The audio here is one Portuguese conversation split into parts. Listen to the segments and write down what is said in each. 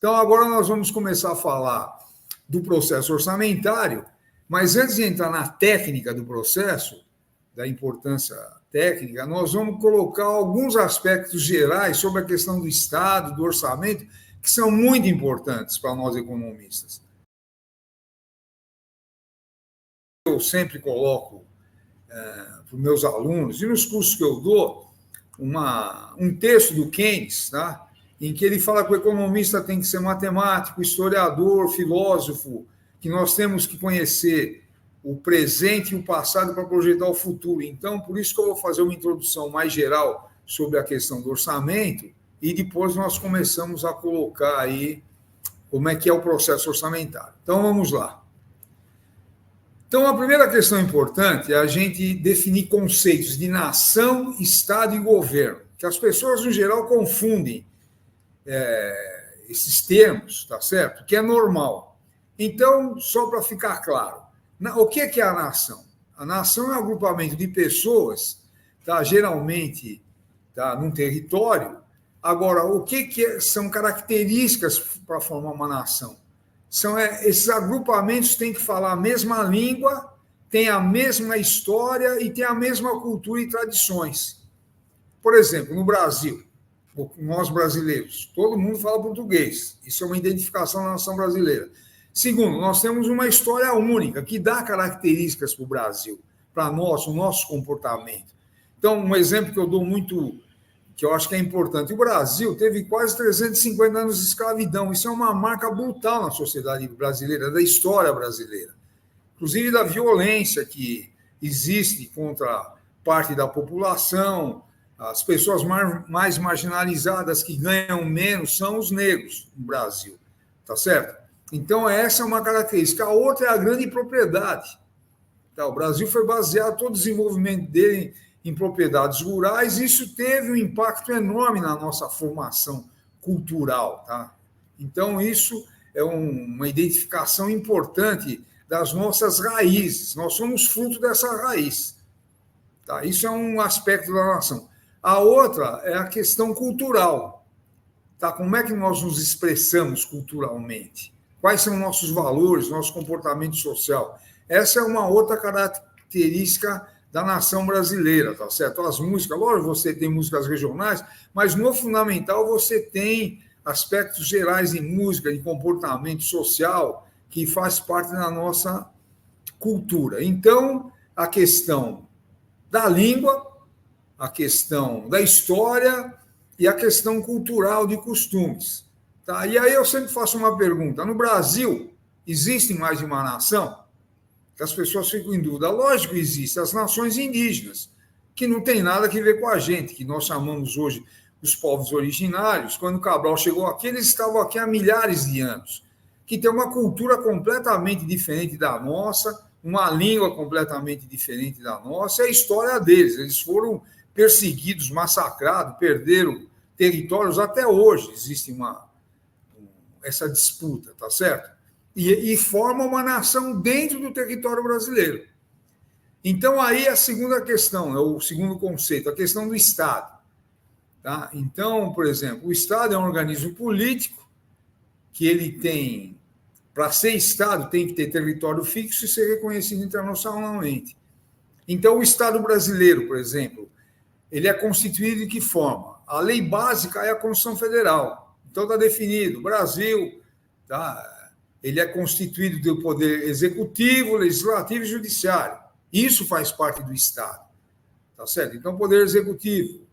Então, agora nós vamos começar a falar do processo orçamentário, mas antes de entrar na técnica do processo, da importância técnica, nós vamos colocar alguns aspectos gerais sobre a questão do Estado, do orçamento, que são muito importantes para nós economistas. Eu sempre coloco para os meus alunos, e nos cursos que eu dou, um texto do Keynes, tá? Em que ele fala que o economista tem que ser matemático, historiador, filósofo, que nós temos que conhecer o presente e o passado para projetar o futuro. Então, por isso que eu vou fazer uma introdução mais geral sobre a questão do orçamento e depois nós começamos a colocar aí como é que é o processo orçamentário. Então, vamos lá. Então, a primeira questão importante é a gente definir conceitos de nação, Estado e governo, que as pessoas, no geral, confundem esses termos, tá certo? Que é normal. Então, só para ficar claro, o que é a nação? A nação é um agrupamento de pessoas, tá? Geralmente tá, num território. Agora, o que são características para formar uma nação? Esses agrupamentos têm que falar a mesma língua, têm a mesma história e têm a mesma cultura e tradições. Por exemplo, no Brasil, nós brasileiros, todo mundo fala português. Isso é uma identificação da nação brasileira. Segundo, nós temos uma história única que dá características para o Brasil, para nós, o nosso comportamento. Então, um exemplo que eu dou muito, que eu acho que é importante. O Brasil teve quase 350 anos de escravidão. Isso é uma marca brutal na sociedade brasileira, da história brasileira. Inclusive da violência que existe contra parte da população. As pessoas mais marginalizadas que ganham menos são os negros no Brasil. Tá certo? Então, essa é uma característica. A outra é a grande propriedade. Tá? O Brasil foi baseado todo o desenvolvimento dele em propriedades rurais, e isso teve um impacto enorme na nossa formação cultural. Tá? Então, isso é uma identificação importante das nossas raízes. Nós somos fruto dessa raiz. Tá? Isso é um aspecto da nação. A outra é a questão cultural. Tá? Como é que nós nos expressamos culturalmente? Quais são nossos valores, nosso comportamento social? Essa é uma outra característica da nação brasileira, tá certo? As músicas, lógico, você tem músicas regionais, mas no fundamental você tem aspectos gerais de música, de comportamento social, que faz parte da nossa cultura. Então, a questão da língua, a questão da história e a questão cultural de costumes. Tá? E aí eu sempre faço uma pergunta. No Brasil, existe mais de uma nação? Que as pessoas ficam em dúvida. Lógico que existem as nações indígenas, que não tem nada a ver com a gente, que nós chamamos hoje os povos originários. Quando Cabral chegou aqui, eles estavam aqui há milhares de anos, que tem uma cultura completamente diferente da nossa, uma língua completamente diferente da nossa, e a história deles. Eles foram perseguidos, massacrados, perderam territórios, até hoje existe essa disputa, tá certo? E forma uma nação dentro do território brasileiro. Então, aí a segunda questão, é o segundo conceito, a questão do Estado. Tá? Então, por exemplo, o Estado é um organismo político que ele tem, para ser Estado, tem que ter território fixo e ser reconhecido internacionalmente. Então, o Estado brasileiro, por exemplo, ele é constituído de que forma? A lei básica é a Constituição Federal. Então, está definido, Brasil, tá? Ele é constituído do poder executivo, legislativo e judiciário. Isso faz parte do Estado. Tá certo? Então, poder executivo,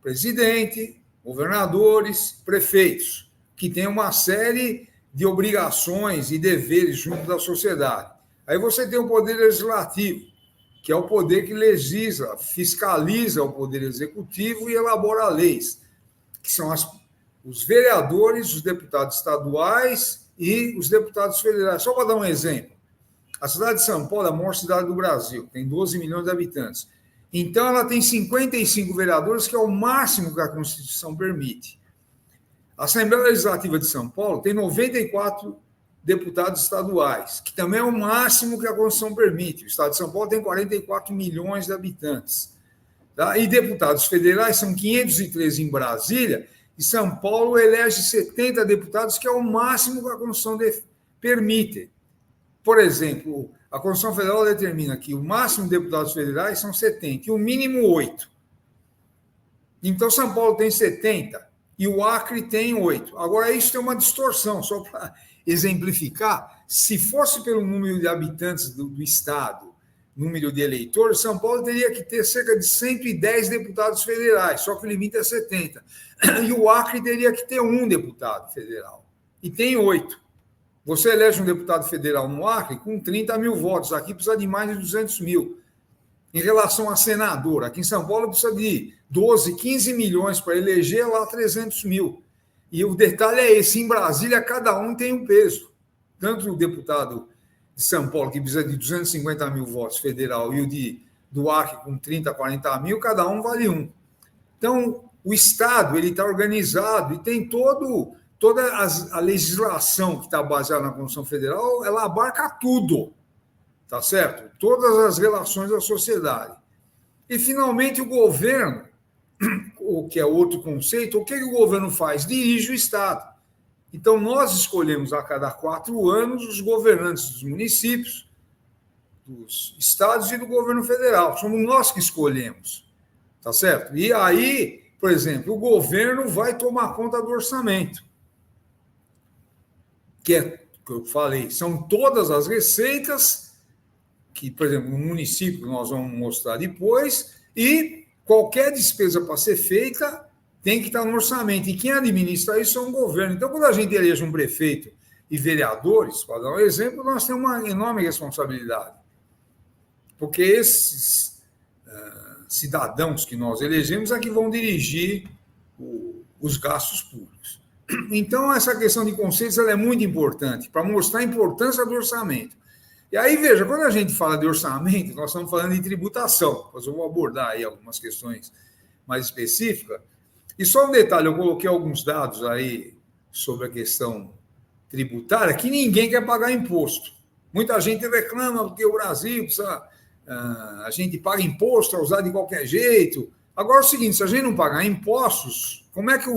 presidente, governadores, prefeitos, que tem uma série de obrigações e deveres junto da sociedade. Aí você tem o poder legislativo, que é o poder que legisla, fiscaliza o poder executivo e elabora leis, que são os vereadores, os deputados estaduais e os deputados federais. Só para dar um exemplo, a cidade de São Paulo é a maior cidade do Brasil, tem 12 milhões de habitantes. Então, ela tem 55 vereadores, que é o máximo que a Constituição permite. A Assembleia Legislativa de São Paulo tem 94 deputados estaduais, que também é o máximo que a Constituição permite. O Estado de São Paulo tem 44 milhões de habitantes. Tá? E deputados federais são 513 em Brasília e São Paulo elege 70 deputados, que é o máximo que a Constituição permite. Por exemplo, a Constituição Federal determina que o máximo de deputados federais são 70 e o mínimo 8. Então, São Paulo tem 70 e o Acre tem 8. Agora, isso tem uma distorção, só para exemplificar. Se fosse pelo número de habitantes do Estado, número de eleitores, São Paulo teria que ter cerca de 110 deputados federais, só que o limite é 70. E o Acre teria que ter 1 deputado federal. E tem 8. Você elege um deputado federal no Acre com 30 mil votos. Aqui precisa de mais de 200 mil. Em relação a senador, aqui em São Paulo precisa de 12, 15 milhões para eleger, lá 300 mil. E o detalhe é esse, em Brasília cada um tem um peso. Tanto o deputado de São Paulo, que precisa de 250 mil votos federal, e o do Acre com 30, 40 mil, cada um vale 1. Então, o Estado ele está organizado e tem toda a legislação que está baseada na Constituição Federal, ela abarca tudo. Tá certo? Todas as relações da sociedade. E, finalmente, o governo, o que é outro conceito, o que o governo faz? Dirige o Estado. Então, nós escolhemos a cada 4 anos os governantes dos municípios, dos estados e do governo federal. Somos nós que escolhemos. Tá certo? E aí, por exemplo, o governo vai tomar conta do orçamento. Que é o que eu falei, são todas as receitas que, por exemplo, no município, nós vamos mostrar depois, e qualquer despesa para ser feita tem que estar no orçamento. E quem administra isso é um governo. Então, quando a gente elege um prefeito e vereadores, para dar um exemplo, nós temos uma enorme responsabilidade. Porque esses cidadãos que nós elegemos é que vão dirigir os gastos públicos. Então, essa questão de conceitos ela é muito importante para mostrar a importância do orçamento. E aí, veja, quando a gente fala de orçamento, nós estamos falando de tributação. Depois eu vou abordar aí algumas questões mais específicas. E só um detalhe, eu coloquei alguns dados aí sobre a questão tributária, que ninguém quer pagar imposto. Muita gente reclama porque o Brasil precisa, a gente paga imposto, é usado de qualquer jeito. Agora é o seguinte, se a gente não pagar impostos, como é que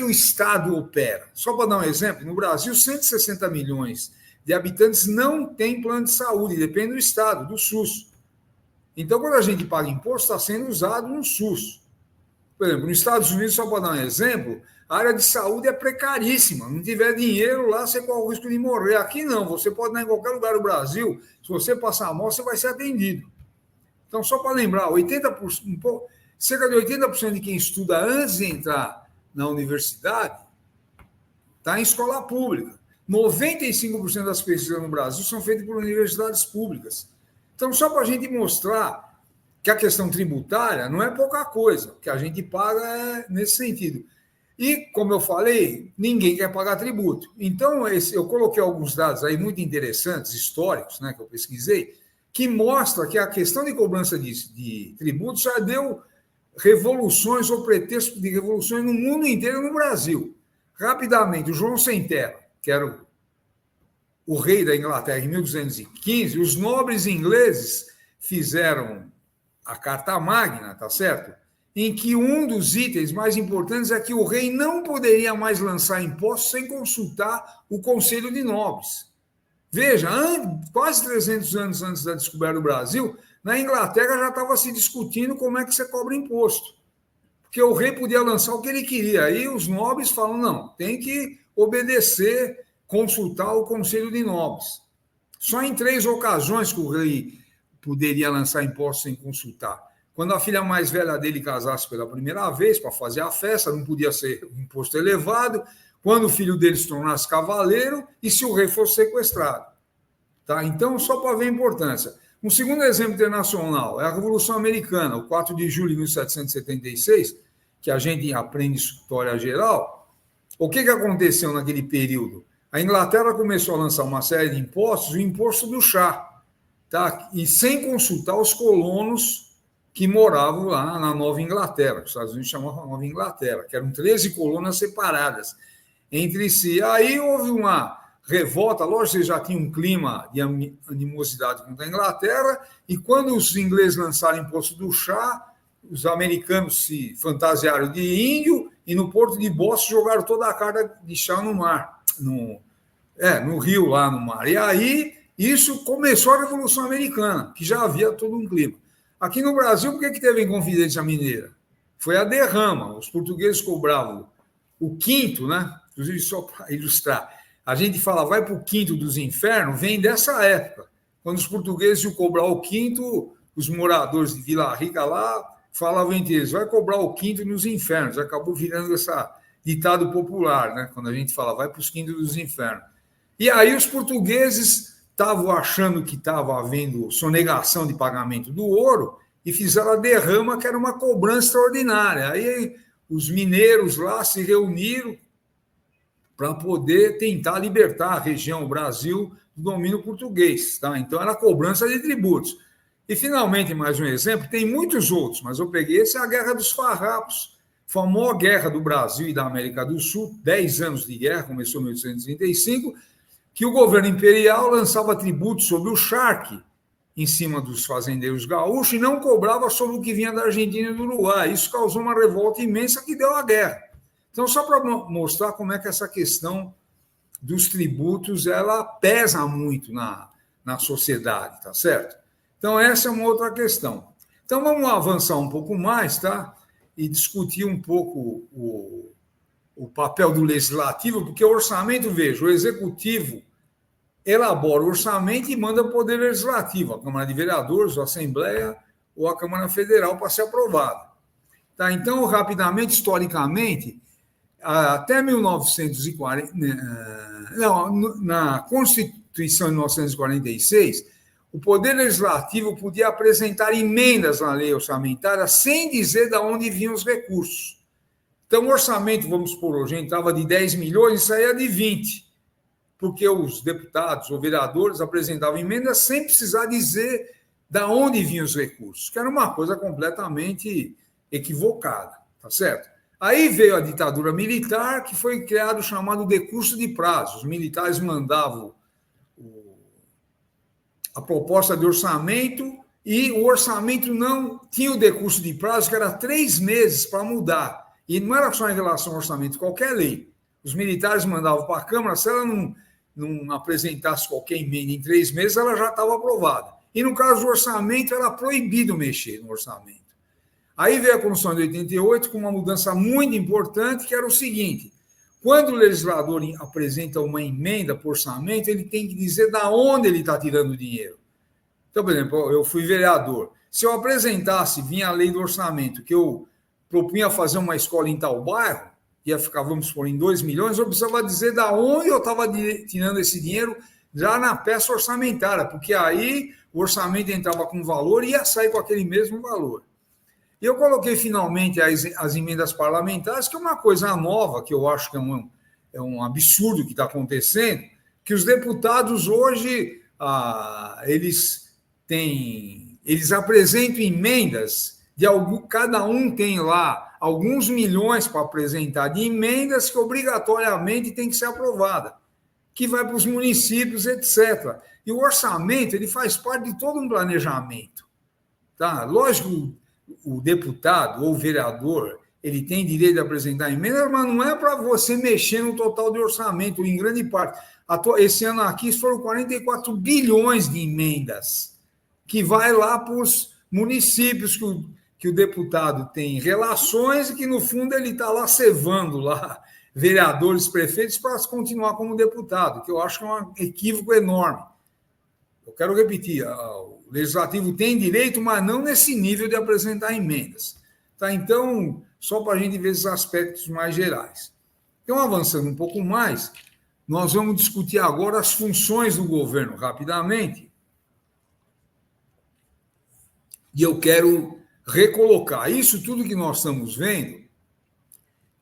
o Estado opera? Só para dar um exemplo, no Brasil, 160 milhões de habitantes não têm plano de saúde, depende do Estado, do SUS. Então, quando a gente paga imposto, está sendo usado no SUS. Por exemplo, nos Estados Unidos, só para dar um exemplo, a área de saúde é precaríssima. Não tiver dinheiro lá, você corre o risco de morrer. Aqui não, você pode ir em qualquer lugar do Brasil, se você passar mal, você vai ser atendido. Então, só para lembrar, cerca de 80% de quem estuda antes de entrar na universidade está em escola pública. 95% das pesquisas no Brasil são feitas por universidades públicas. Então, só para a gente mostrar que a questão tributária não é pouca coisa, o que a gente paga é nesse sentido. E, como eu falei, ninguém quer pagar tributo. Então, eu coloquei alguns dados aí muito interessantes, históricos, né, que eu pesquisei, que mostra que a questão de cobrança de tributos já deu revoluções ou pretexto de revoluções no mundo inteiro e no Brasil. Rapidamente, o João Sem Terra, que era o rei da Inglaterra em 1215, os nobres ingleses fizeram a Carta Magna, tá certo? Em que um dos itens mais importantes é que o rei não poderia mais lançar impostos sem consultar o Conselho de Nobres. Veja, quase 300 anos antes da descoberta do Brasil, na Inglaterra já estava se discutindo como é que você cobra imposto. Porque o rei podia lançar o que ele queria. Aí os nobres falam, não, tem que obedecer, consultar o Conselho de Nobres. Só em 3 ocasiões que o rei poderia lançar impostos sem consultar. Quando a filha mais velha dele casasse pela primeira vez, para fazer a festa, não podia ser um imposto elevado. Quando o filho dele se tornasse cavaleiro e se o rei fosse sequestrado. Tá? Então, só para ver a importância. Um segundo exemplo internacional é a Revolução Americana, o 4 de julho de 1776, que a gente aprende história geral. O que aconteceu naquele período? A Inglaterra começou a lançar uma série de impostos, o imposto do chá, tá? E sem consultar os colonos que moravam lá na Nova Inglaterra, que os Estados Unidos chamavam Nova Inglaterra, que eram 13 colônias separadas entre si. Aí houve uma revolta, lógico que já tinha um clima de animosidade contra a Inglaterra, e quando os ingleses lançaram o imposto do chá, os americanos se fantasiaram de índio e no Porto de Boston jogaram toda a carta de chá no mar, no rio lá no mar. E aí isso começou a Revolução Americana, que já havia todo um clima. Aqui no Brasil, por que teve Inconfidência Mineira? Foi a derrama. Os portugueses cobravam o quinto, né? Inclusive, só para ilustrar, a gente fala, vai para o quinto dos infernos, vem dessa época. Quando os portugueses iam cobrar o quinto, os moradores de Vila Rica lá falavam entre eles, vai cobrar o quinto nos infernos. Acabou virando esse ditado popular, né? Quando a gente fala, vai para os quintos dos infernos. E aí os portugueses estavam achando que estava havendo sonegação de pagamento do ouro e fizeram a derrama, que era uma cobrança extraordinária. Aí os mineiros lá se reuniram para poder tentar libertar a região, o Brasil, do domínio português. Tá? Então, era cobrança de tributos. E, finalmente, mais um exemplo, tem muitos outros, mas eu peguei esse, é a Guerra dos Farrapos, famosa guerra do Brasil e da América do Sul, 10 anos de guerra, começou em 1835, que o governo imperial lançava tributos sobre o charque em cima dos fazendeiros gaúchos e não cobrava sobre o que vinha da Argentina e do Uruguai. Isso causou uma revolta imensa que deu a guerra. Então, só para mostrar como é que essa questão dos tributos ela pesa muito na sociedade, tá certo? Então, essa é uma outra questão. Então, vamos avançar um pouco mais, tá? E discutir um pouco o papel do legislativo, porque o orçamento, veja, o executivo elabora o orçamento e manda para o Poder Legislativo, a Câmara de Vereadores, a Assembleia ou a Câmara Federal para ser aprovado. Tá? Então, rapidamente, historicamente, até 1940, na Constituição de 1946, o Poder Legislativo podia apresentar emendas na lei orçamentária sem dizer de onde vinham os recursos. Então, o orçamento, vamos supor, hoje entrava de 10 milhões e saía de 20, porque os deputados ou vereadores apresentavam emendas sem precisar dizer de onde vinham os recursos, que era uma coisa completamente equivocada, tá certo? Aí veio a ditadura militar, que foi criado o chamado decurso de prazo. Os militares mandavam a proposta de orçamento e o orçamento não tinha o decurso de prazo, que era 3 meses para mudar. E não era só em relação ao orçamento, qualquer lei. Os militares mandavam para a Câmara, se ela não apresentasse qualquer emenda em 3 meses, ela já estava aprovada. E no caso do orçamento, era proibido mexer no orçamento. Aí veio a Constituição de 88 com uma mudança muito importante, que era o seguinte: quando o legislador apresenta uma emenda por orçamento, ele tem que dizer de onde ele está tirando o dinheiro. Então, por exemplo, eu fui vereador. Se eu apresentasse, vinha a lei do orçamento, que eu propunha fazer uma escola em tal bairro, ia ficar, vamos supor, em 2 milhões, eu precisava dizer de onde eu estava tirando esse dinheiro já na peça orçamentária, porque aí o orçamento entrava com valor e ia sair com aquele mesmo valor. E eu coloquei finalmente as emendas parlamentares, que é uma coisa nova, que eu acho que é um absurdo que está acontecendo, que os deputados hoje, eles apresentam emendas, cada um tem lá alguns milhões para apresentar de emendas que obrigatoriamente tem que ser aprovada, que vai para os municípios, etc. E o orçamento, ele faz parte de todo um planejamento. Tá? Lógico, o deputado ou o vereador, ele tem direito de apresentar emenda, mas não é para você mexer no total de orçamento, em grande parte. Esse ano aqui foram 44 bilhões de emendas, que vai lá para os municípios que o deputado tem relações e que, no fundo, ele está lá cevando lá vereadores, prefeitos, para continuar como deputado, que eu acho que é um equívoco enorme. Eu quero repetir, o Legislativo tem direito, mas não nesse nível de apresentar emendas. Tá? Então, só para a gente ver esses aspectos mais gerais. Então, avançando um pouco mais, nós vamos discutir agora as funções do governo, rapidamente. E eu quero recolocar isso tudo que nós estamos vendo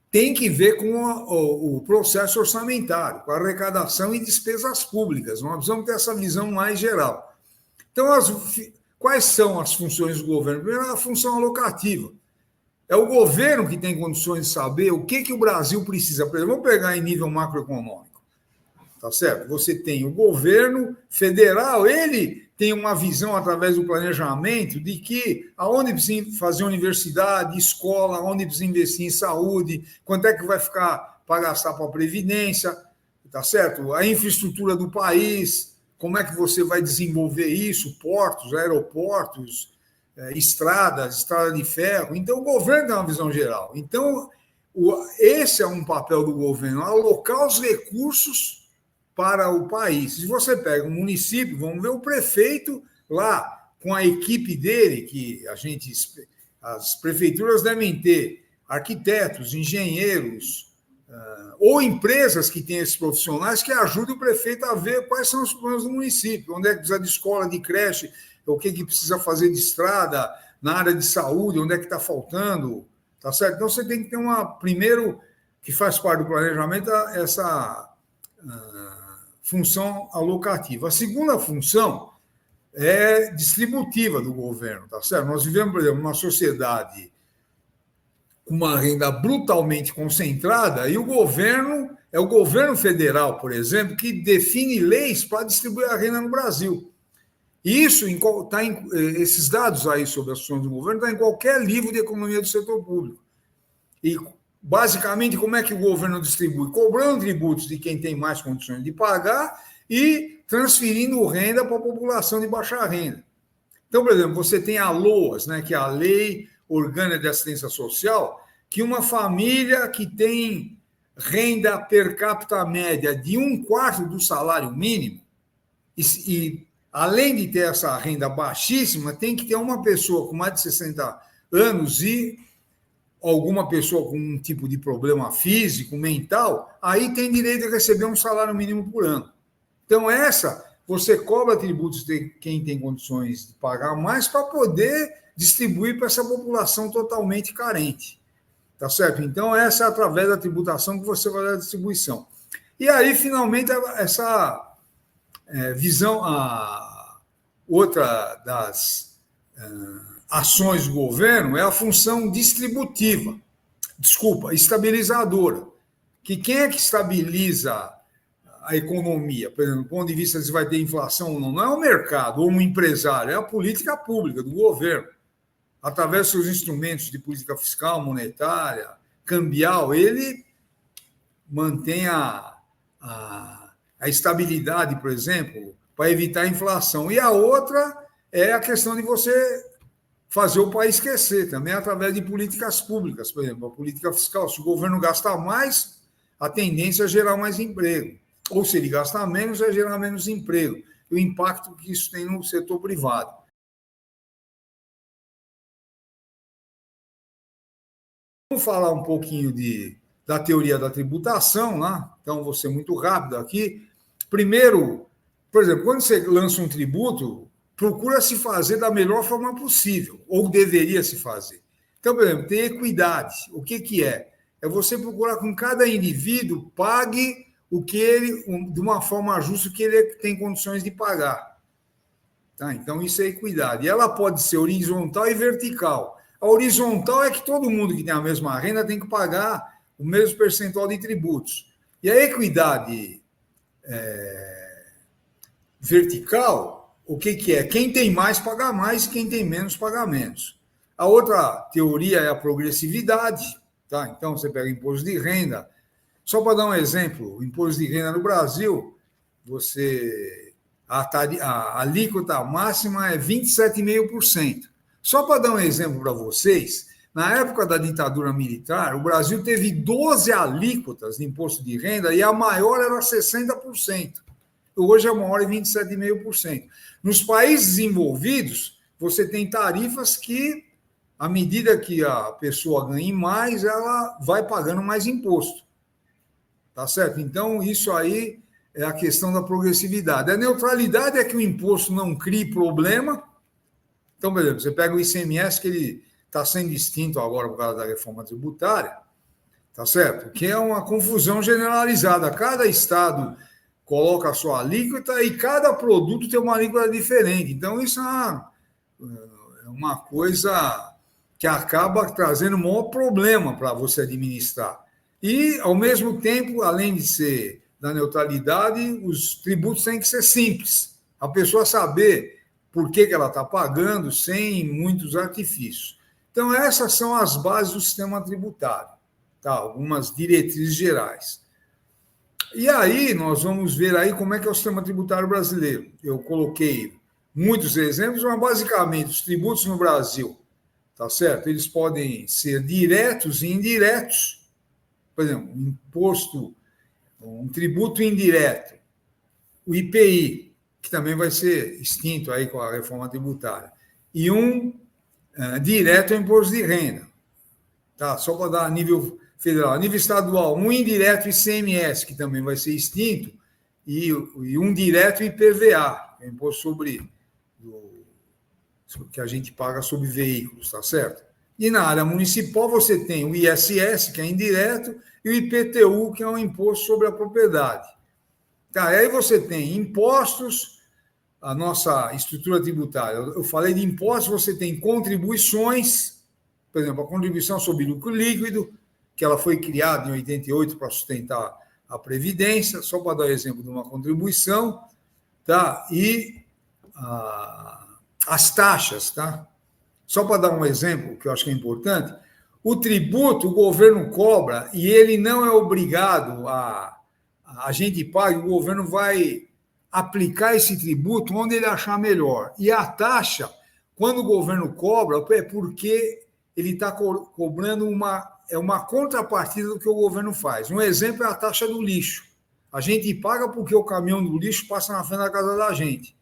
tem que ver com o processo orçamentário, com a arrecadação e despesas públicas. Nós precisamos ter essa visão mais geral. Então, quais são as funções do governo? Primeiro, a função alocativa. É o governo que tem condições de saber o que o Brasil precisa. Por exemplo, vamos pegar em nível macroeconômico. Tá certo? Você tem o governo federal, ele tem uma visão através do planejamento de que aonde precisa fazer universidade, escola, aonde precisa investir em saúde, quanto é que vai ficar para gastar para a Previdência, tá certo? A infraestrutura do país, como é que você vai desenvolver isso, portos, aeroportos, estrada de ferro. Então, o governo tem uma visão geral. Então, esse é um papel do governo, alocar os recursos para o país. Se você pega um município, vamos ver o prefeito lá, com a equipe dele, que as prefeituras devem ter arquitetos, engenheiros, ou empresas que têm esses profissionais que ajudem o prefeito a ver quais são os problemas do município, onde é que precisa de escola, de creche, o que precisa fazer de estrada, na área de saúde, onde é que está faltando, tá certo? Então, você tem que ter primeiro, que faz parte do planejamento, essa função alocativa. A segunda função é distributiva do governo, tá certo? Nós vivemos, por exemplo, numa sociedade com uma renda brutalmente concentrada e o governo federal, por exemplo, que define leis para distribuir a renda no Brasil. E isso esses dados aí sobre as ações do governo estão em qualquer livro de economia do setor público. E basicamente, como é que o governo distribui? Cobrando tributos de quem tem mais condições de pagar e transferindo renda para a população de baixa renda. Então, por exemplo, você tem a LOAS, né, que é a Lei Orgânica de Assistência Social, que uma família que tem renda per capita média de 1/4 do salário mínimo, e além de ter essa renda baixíssima, tem que ter uma pessoa com mais de 60 anos e alguma pessoa com um tipo de problema físico, mental, aí tem direito a receber um salário mínimo por ano. Então, você cobra tributos de quem tem condições de pagar mais para poder distribuir para essa população totalmente carente. Tá certo? Então, essa é através da tributação que você vai dar a distribuição. E aí, finalmente, essa visão, a outra das ações do governo é a função estabilizadora. Que quem é que estabiliza a economia? Por exemplo, do ponto de vista se vai ter inflação ou não, não é o mercado ou um empresário, é a política pública do governo. Através dos seus instrumentos de política fiscal, monetária, cambial, ele mantém a estabilidade, por exemplo, para evitar a inflação. E a outra é a questão de você fazer o país crescer, também através de políticas públicas, por exemplo, a política fiscal. Se o governo gastar mais, a tendência é gerar mais emprego. Ou se ele gastar menos, é gerar menos emprego. E o impacto que isso tem no setor privado. Vamos falar um pouquinho da teoria da tributação, né? Então, vou ser muito rápido aqui. Primeiro, por exemplo, quando você lança um tributo, procura se fazer da melhor forma possível, ou deveria se fazer. Então, por exemplo, tem equidade. O que é? É você procurar com cada indivíduo pague o que ele, de uma forma justa, que ele tem condições de pagar. Tá? Então, isso é equidade. E ela pode ser horizontal e vertical. A horizontal é que todo mundo que tem a mesma renda tem que pagar o mesmo percentual de tributos. E a equidade vertical, o que é? Quem tem mais paga mais e quem tem menos paga menos. A outra teoria é a progressividade. Tá? Então, você pega imposto de renda. Só para dar um exemplo, o imposto de renda no Brasil, a alíquota máxima é 27,5%. Só para dar um exemplo para vocês, na época da ditadura militar, o Brasil teve 12 alíquotas de imposto de renda e a maior era 60%. Hoje a maior é 27,5%. Nos países desenvolvidos, você tem tarifas que, à medida que a pessoa ganha mais, ela vai pagando mais imposto. Tá certo? Então, isso aí é a questão da progressividade. A neutralidade é que o imposto não crie problema. Então, por exemplo, você pega o ICMS, que ele está sendo extinto agora por causa da reforma tributária, tá certo? Que é uma confusão generalizada. Cada estado coloca a sua alíquota e cada produto tem uma alíquota diferente. Então, isso é uma coisa que acaba trazendo um maior problema para você administrar. E, ao mesmo tempo, além de ser da neutralidade, os tributos têm que ser simples. A pessoa saber por que ela está pagando, sem muitos artifícios. Então, essas são as bases do sistema tributário, tá? Algumas diretrizes gerais. E aí, nós vamos ver aí como é que é o sistema tributário brasileiro. Eu coloquei muitos exemplos, mas basicamente os tributos no Brasil, tá certo? Eles podem ser diretos e indiretos. Por exemplo, um tributo indireto, o IPI, que também vai ser extinto aí com a reforma tributária, e um direto é o imposto de renda, tá? Só para dar a nível federal. A nível estadual, um indireto ICMS, que também vai ser extinto, e um direto IPVA, que é o imposto sobre que a gente paga sobre veículos, tá certo? E na área municipal você tem o ISS, que é indireto, e o IPTU, que é um imposto sobre a propriedade. Tá, e aí você tem impostos, a nossa estrutura tributária. Eu falei de impostos, você tem contribuições, por exemplo, a contribuição sobre lucro líquido, que ela foi criada em 88 para sustentar a Previdência, só para dar exemplo de uma contribuição, tá? E as taxas, tá? Só para dar um exemplo, que eu acho que é importante, o tributo o governo cobra e ele não é obrigado a gente paga, o governo vai aplicar esse tributo onde ele achar melhor. E a taxa, quando o governo cobra, é porque ele está cobrando uma contrapartida do que o governo faz. Um exemplo é a taxa do lixo. A gente paga porque o caminhão do lixo passa na frente da casa da gente.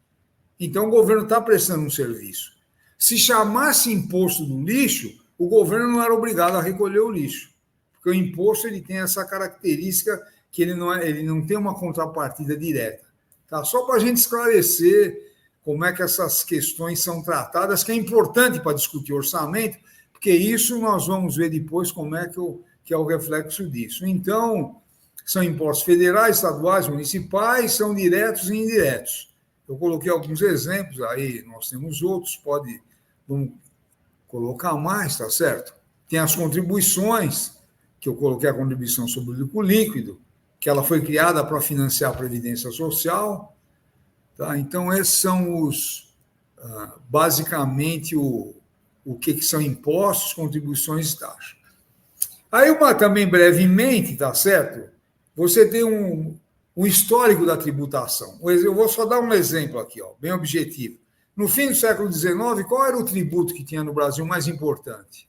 Então, o governo está prestando um serviço. Se chamasse imposto do lixo, o governo não era obrigado a recolher o lixo. Porque o imposto ele tem essa característica que ele não tem uma contrapartida direta. Tá? Só para a gente esclarecer como é que essas questões são tratadas, que é importante para discutir orçamento, porque isso nós vamos ver depois como é que é o reflexo disso. Então, são impostos federais, estaduais, municipais, são diretos e indiretos. Eu coloquei alguns exemplos, aí nós temos outros, vamos colocar mais, tá certo? Tem as contribuições, que eu coloquei a contribuição sobre o lucro líquido, que ela foi criada para financiar a Previdência Social. Tá? Então, esses são basicamente o que são impostos, contribuições e taxas. Aí, também brevemente, tá certo? Você tem um histórico da tributação. Eu vou só dar um exemplo aqui, ó, bem objetivo. No fim do século XIX, qual era o tributo que tinha no Brasil mais importante?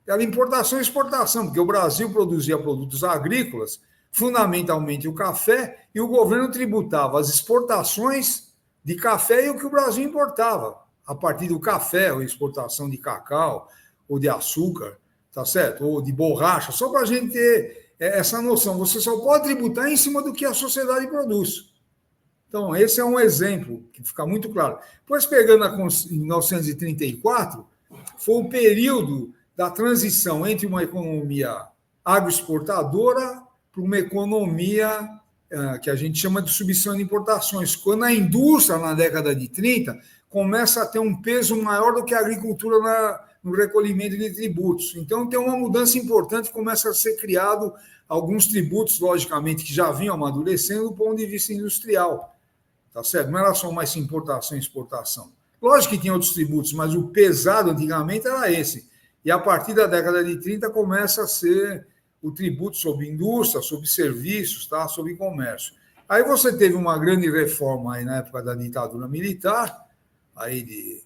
Era importação e exportação, porque o Brasil produzia produtos agrícolas, fundamentalmente o café, e o governo tributava as exportações de café e o que o Brasil importava, a partir do café, ou exportação de cacau, ou de açúcar, tá certo? Ou de borracha, só para a gente ter essa noção. Você só pode tributar em cima do que a sociedade produz. Então, esse é um exemplo que fica muito claro. Depois, pegando em 1934, foi o período da transição entre uma economia agroexportadora para uma economia que a gente chama de substituição de importações. Quando a indústria, na década de 30, começa a ter um peso maior do que a agricultura no recolhimento de tributos. Então, tem uma mudança importante, começa a ser criado alguns tributos, logicamente, que já vinham amadurecendo do ponto de vista industrial. Tá certo? Não era só mais importação e exportação. Lógico que tinha outros tributos, mas o pesado antigamente era esse. E a partir da década de 30 começa a ser o tributo sobre indústria, sobre serviços, tá? Sobre comércio. Aí você teve uma grande reforma aí na época da ditadura militar, aí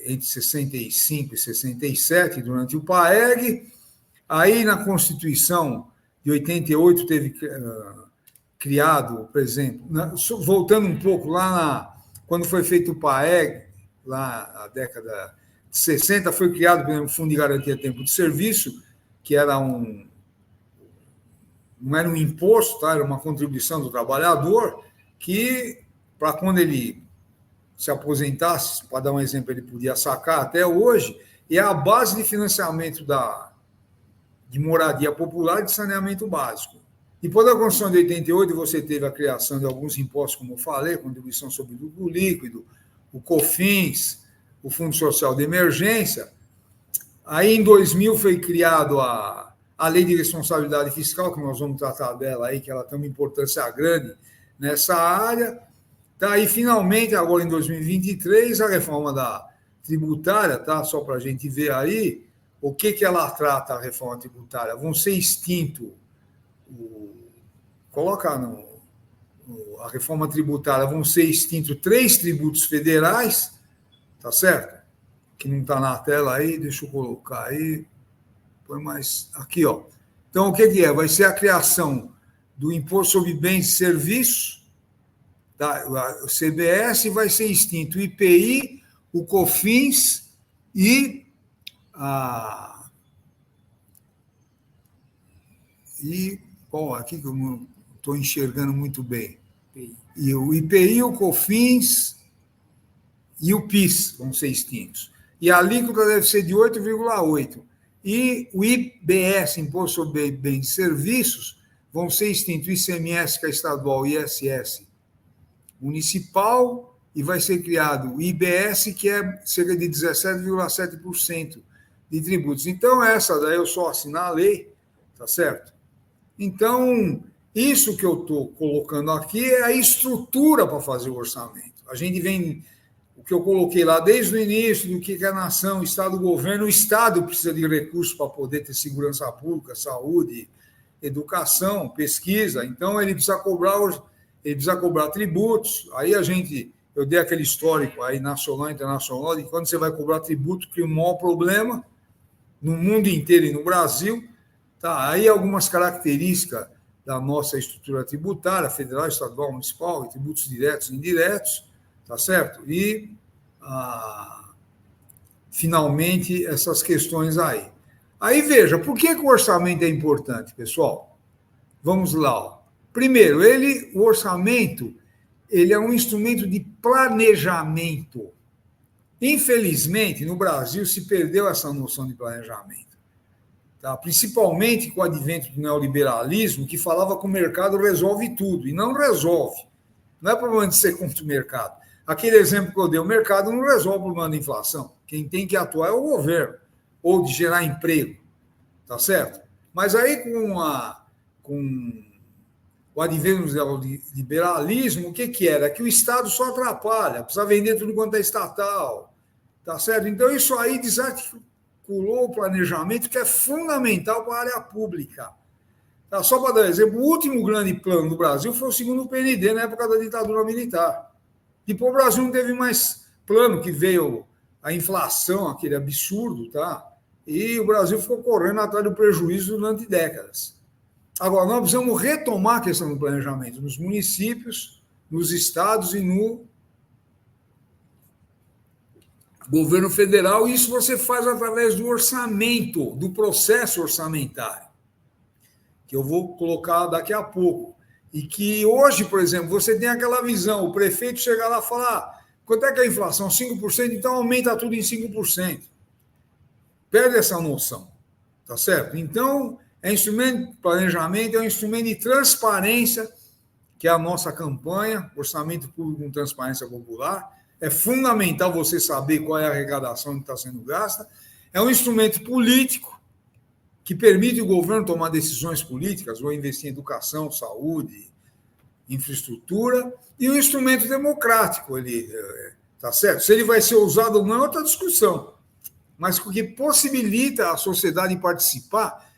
entre 65 e 67, durante o PAEG. Aí na Constituição de 88 teve criado, por exemplo, voltando um pouco lá quando foi feito o PAEG, lá na década de 60, foi criado, por exemplo, o Fundo de Garantia de Tempo de Serviço, que era não era um imposto, tá? Era uma contribuição do trabalhador, que, para quando ele se aposentasse, para dar um exemplo, ele podia sacar até hoje, e é a base de financiamento de moradia popular e de saneamento básico. Depois da Constituição de 88, você teve a criação de alguns impostos, como eu falei, contribuição sobre lucro líquido, o COFINS, o Fundo Social de Emergência. Aí, em 2000, foi criado a Lei de Responsabilidade Fiscal, que nós vamos tratar dela aí, que ela tem uma importância grande nessa área. Tá? E, finalmente, agora em 2023, a reforma da tributária, tá? Só para a gente ver aí, o que ela trata, a reforma tributária? Vão ser extintos, coloca a reforma tributária, vão ser extintos 3 tributos federais, tá certo? Que não está na tela aí, deixa eu colocar aí, põe mais aqui, ó. Então, o que é? Vai ser a criação do Imposto sobre Bens e Serviços, o CBS, vai ser extinto o IPI, o COFINS e bom, aqui que eu não estou enxergando muito bem. E o IPI, o COFINS e o PIS vão ser extintos. E a alíquota deve ser de 8,8%. E o IBS, Imposto sobre Bens e Serviços, vão ser extintos o ICMS, que é estadual, e ISS municipal, e vai ser criado o IBS, que é cerca de 17,7% de tributos. Então, essa daí eu só assinalei, tá certo? Então, isso que eu estou colocando aqui é a estrutura para fazer o orçamento. A gente vem, o que eu coloquei lá desde o início, do que é a nação, o Estado, o governo. O Estado precisa de recursos para poder ter segurança pública, saúde, educação, pesquisa. Então, ele precisa cobrar tributos. Aí eu dei aquele histórico aí, nacional e internacional, de quando você vai cobrar tributo, que é o maior problema no mundo inteiro e no Brasil. Tá, aí algumas características da nossa estrutura tributária, federal, estadual, municipal, e tributos diretos e indiretos, tá certo? E, finalmente, essas questões aí. Aí, veja, por que o orçamento é importante, pessoal? Vamos lá. Ó. Primeiro, o orçamento, ele é um instrumento de planejamento. Infelizmente, no Brasil, se perdeu essa noção de planejamento. Tá? Principalmente com o advento do neoliberalismo, que falava que o mercado resolve tudo, e não resolve. Não é problema de ser contra o mercado. Aquele exemplo que eu dei, o mercado não resolve o problema da inflação. Quem tem que atuar é o governo, ou de gerar emprego, tá certo? Mas aí, com o advento do neoliberalismo, o que era? Que o Estado só atrapalha, precisa vender tudo quanto é estatal, tá certo? Então, isso aí desarticulou o planejamento, que é fundamental para a área pública. Tá? Só para dar exemplo, o último grande plano do Brasil foi o segundo PND, na época da ditadura militar. Depois o Brasil não teve mais plano, que veio a inflação, aquele absurdo, tá? E o Brasil ficou correndo atrás do prejuízo durante décadas. Agora, nós precisamos retomar a questão do planejamento nos municípios, nos estados e no governo federal, e isso você faz através do orçamento, do processo orçamentário, que eu vou colocar daqui a pouco. E que hoje, por exemplo, você tem aquela visão, o prefeito chega lá e fala, quanto é que é a inflação? 5%, então aumenta tudo em 5%. Perde essa noção, tá certo? Então, é instrumento de planejamento, é um instrumento de transparência, que é a nossa campanha, Orçamento Público com Transparência Popular. É fundamental você saber qual é a arrecadação que está sendo gasta. É um instrumento político que permite o governo tomar decisões políticas, ou investir em educação, saúde, infraestrutura, e um instrumento democrático. Tá certo? Se ele vai ser usado ou não é outra discussão, mas que possibilita a sociedade participar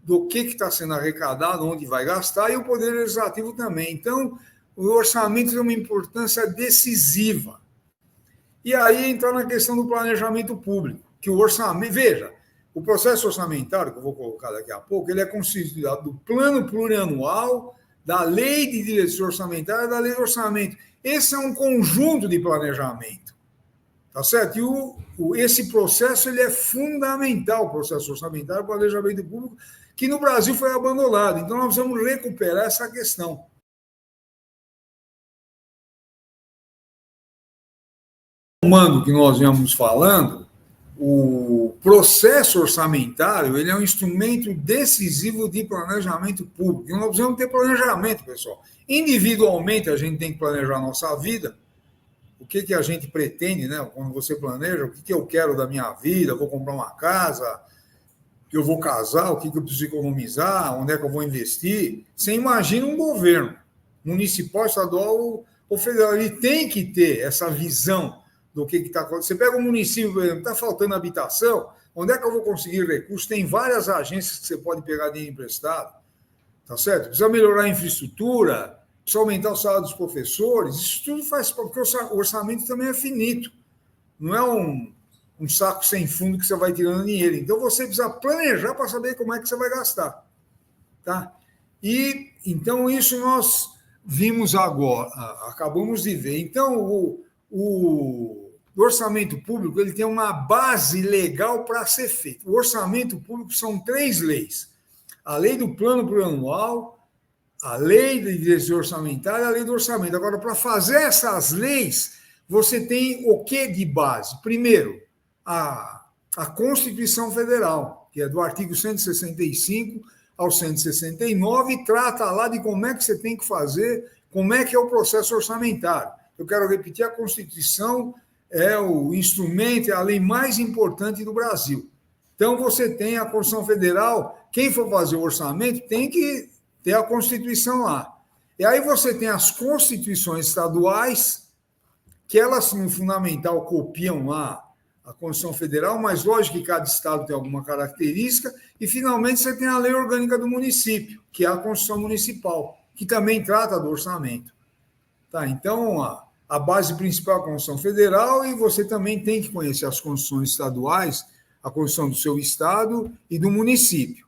do que está sendo arrecadado, onde vai gastar, e o Poder Legislativo também. Então, o orçamento tem uma importância decisiva. E aí entra na questão do planejamento público, que o orçamento... Veja, o processo orçamentário, que eu vou colocar daqui a pouco, ele é constituído do plano plurianual, da lei de direção orçamentária e da lei de orçamento. Esse é um conjunto de planejamento, tá certo? E esse processo ele é fundamental, o processo orçamentário, o planejamento público, que no Brasil foi abandonado. Então, nós vamos recuperar essa questão. Tomando que nós viemos falando, o processo orçamentário ele é um instrumento decisivo de planejamento público. E nós precisamos ter planejamento, pessoal. Individualmente, a gente tem que planejar a nossa vida, o que a gente pretende, né? Quando você planeja, o que eu quero da minha vida, eu vou comprar uma casa, eu vou casar, o que eu preciso economizar, onde é que eu vou investir. Você imagina um governo municipal, estadual O federal ele tem que ter essa visão do que está acontecendo. Você pega um município, por exemplo, está faltando habitação, onde é que eu vou conseguir recursos? Tem várias agências que você pode pegar dinheiro emprestado, tá certo? Precisa melhorar a infraestrutura, precisa aumentar o salário dos professores, isso tudo faz parte, porque o orçamento também é finito, não é um saco sem fundo que você vai tirando dinheiro. Então, você precisa planejar para saber como é que você vai gastar, tá? E, então, isso nós vimos agora, acabamos de ver. Então, o orçamento público ele tem uma base legal para ser feito. O orçamento público são 3 leis. A lei do plano plurianual, a lei de direção orçamentária e a lei do orçamento. Agora, para fazer essas leis, você tem o que de base? Primeiro, a Constituição Federal, que é do artigo 165 ao 169, trata lá de como é que você tem que fazer, como é que é o processo orçamentário. Eu quero repetir, a Constituição é o instrumento, é a lei mais importante do Brasil. Então, você tem a Constituição Federal, quem for fazer o orçamento tem que ter a Constituição lá. E aí você tem as constituições estaduais, que elas, no fundamental, copiam lá a Constituição Federal, mas lógico que cada estado tem alguma característica, e finalmente você tem a Lei Orgânica do Município, que é a Constituição Municipal, que também trata do orçamento. Tá, então, a base principal é a Constituição Federal, e você também tem que conhecer as constituições estaduais, a Constituição do seu estado e do município.